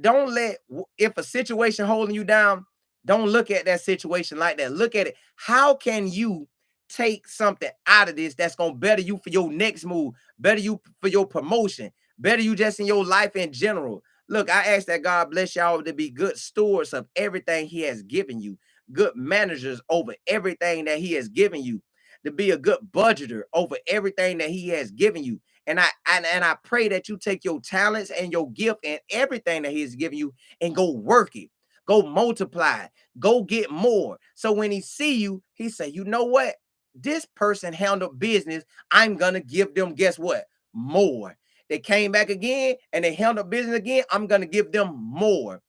Don't let, if a situation holding you down, don't look at that situation like that. Look at it. How can you take something out of this that's going to better you for your next move, better you for your promotion, better you just in your life in general? Look, I ask that God bless y'all to be good stewards of everything he has given you, good managers over everything that he has given you, to be a good budgeter over everything that he has given you. And I pray that you take your talents and your gift and everything that he's given you and go work it, go multiply, go get more. So when he see you, he say, you know what? This person handled business. I'm gonna give them, guess what? More. They came back again and they handled business again. I'm gonna give them more.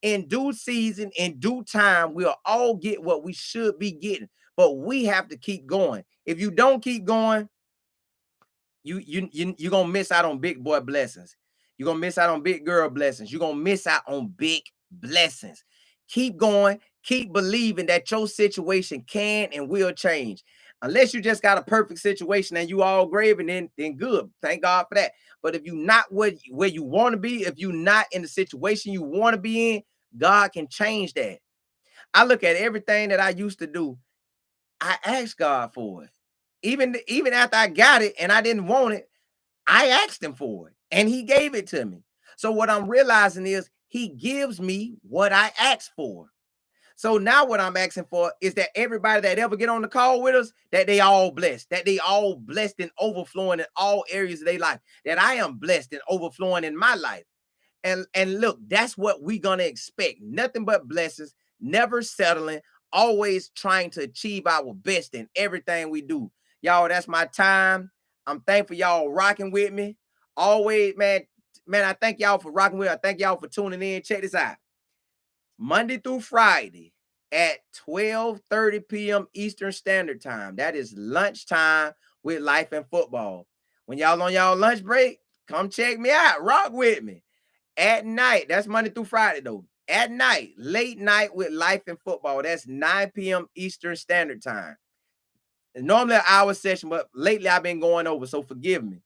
In due season, in due time, we'll all get what we should be getting. But we have to keep going. If you don't keep going, you're gonna miss out on big boy blessings. You're gonna miss out on big girl blessings. You're gonna miss out on big blessings. Keep going, keep believing that your situation can and will change. Unless you just got a perfect situation and you all grave, and then good. Thank God for that. But if you're not where you want to be, if you're not in the situation you want to be in, God can change that. I look at everything that I used to do, I asked God for it. Even after I got it and I didn't want it, I asked him for it and he gave it to me. So what I'm realizing is he gives me what I asked for. So now what I'm asking for is that everybody that ever get on the call with us, that they all blessed, that they all blessed and overflowing in all areas of their life, that I am blessed and overflowing in my life. And look, that's what we're gonna expect. Nothing but blessings, never settling, always trying to achieve our best in everything we do. Y'all, that's my time. I'm thankful y'all rocking with me. Always, man, I thank y'all for rocking with me. I thank y'all for tuning in. Check this out. Monday through Friday at 12:30 p.m. Eastern Standard Time. That is lunchtime with Life and Football. When y'all on y'all lunch break, come check me out. Rock with me. At night, that's Monday through Friday though. At night, late night with Life and Football. That's 9 p.m. Eastern Standard Time. It's normally an hour session, but lately I've been going over, so forgive me.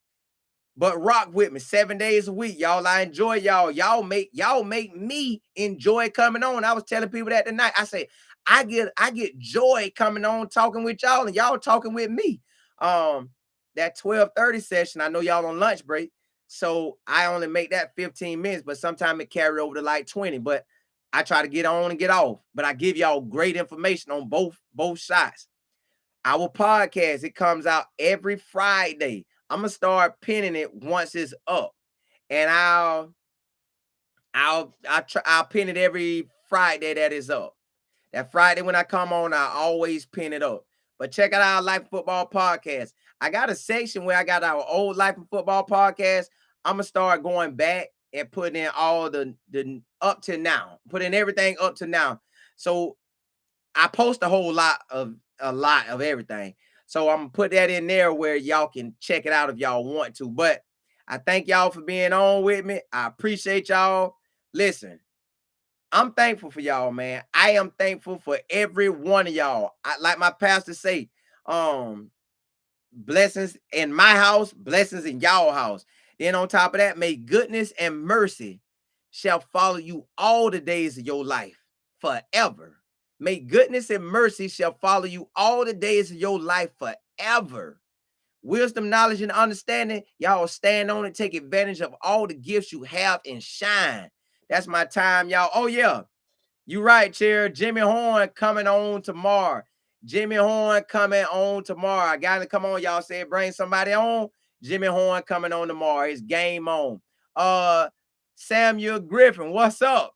But rock with me 7 days a week, y'all. I enjoy y'all. Y'all make me enjoy coming on. I was telling people that tonight. I say I get joy coming on talking with y'all and y'all talking with me. That 12:30 session, I know y'all on lunch break. So I only make that 15 minutes, but sometimes it carry over to like 20. But I try to get on and get off. But I give y'all great information on both sides. Our podcast, it comes out every Friday. I'm gonna start pinning it once it's up, and I'll pin it every Friday that is up. That Friday when I come on, I always pin it up. But check out our Life and Football podcast. I got a section where I got our old Life and Football podcast. I'm gonna start going back and putting in all the up to now, putting everything up to now. So I post a lot of everything. So I'm gonna put that in there where y'all can check it out if y'all want to. But I thank y'all for being on with me. I appreciate y'all. Listen, I'm thankful for y'all, man. I am thankful for every one of y'all. Like my pastor say, um, blessings in my house, blessings in y'all house. Then on top of that, may goodness and mercy shall follow you all the days of your life forever. May goodness and mercy shall follow you all the days of your life forever. Wisdom, knowledge, and understanding, y'all stand on it, take advantage of all the gifts you have and shine. That's my time, y'all. Oh, yeah. You right, Chair. Jimmy Horn coming on tomorrow. Jimmy Horn coming on tomorrow. I got to come on. Y'all said bring somebody on. Jimmy Horn coming on tomorrow. It's game on. Samuel Griffin, what's up?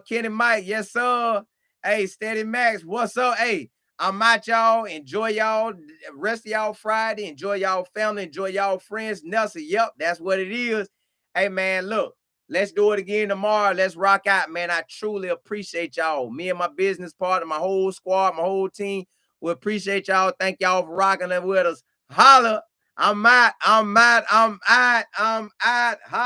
Kenny Mike, yes, sir. Hey, Steady Max, what's up? Hey, I'm out, y'all. Enjoy y'all. Rest of y'all Friday. Enjoy y'all family. Enjoy y'all friends. Nelson, yep, that's what it is. Hey, man, look. Let's do it again tomorrow. Let's rock out, man. I truly appreciate y'all. Me and my business partner, my whole squad, my whole team. We appreciate y'all. Thank y'all for rocking it with us. Holla. I'm out. I'm out. I'm out. I'm out. Holla.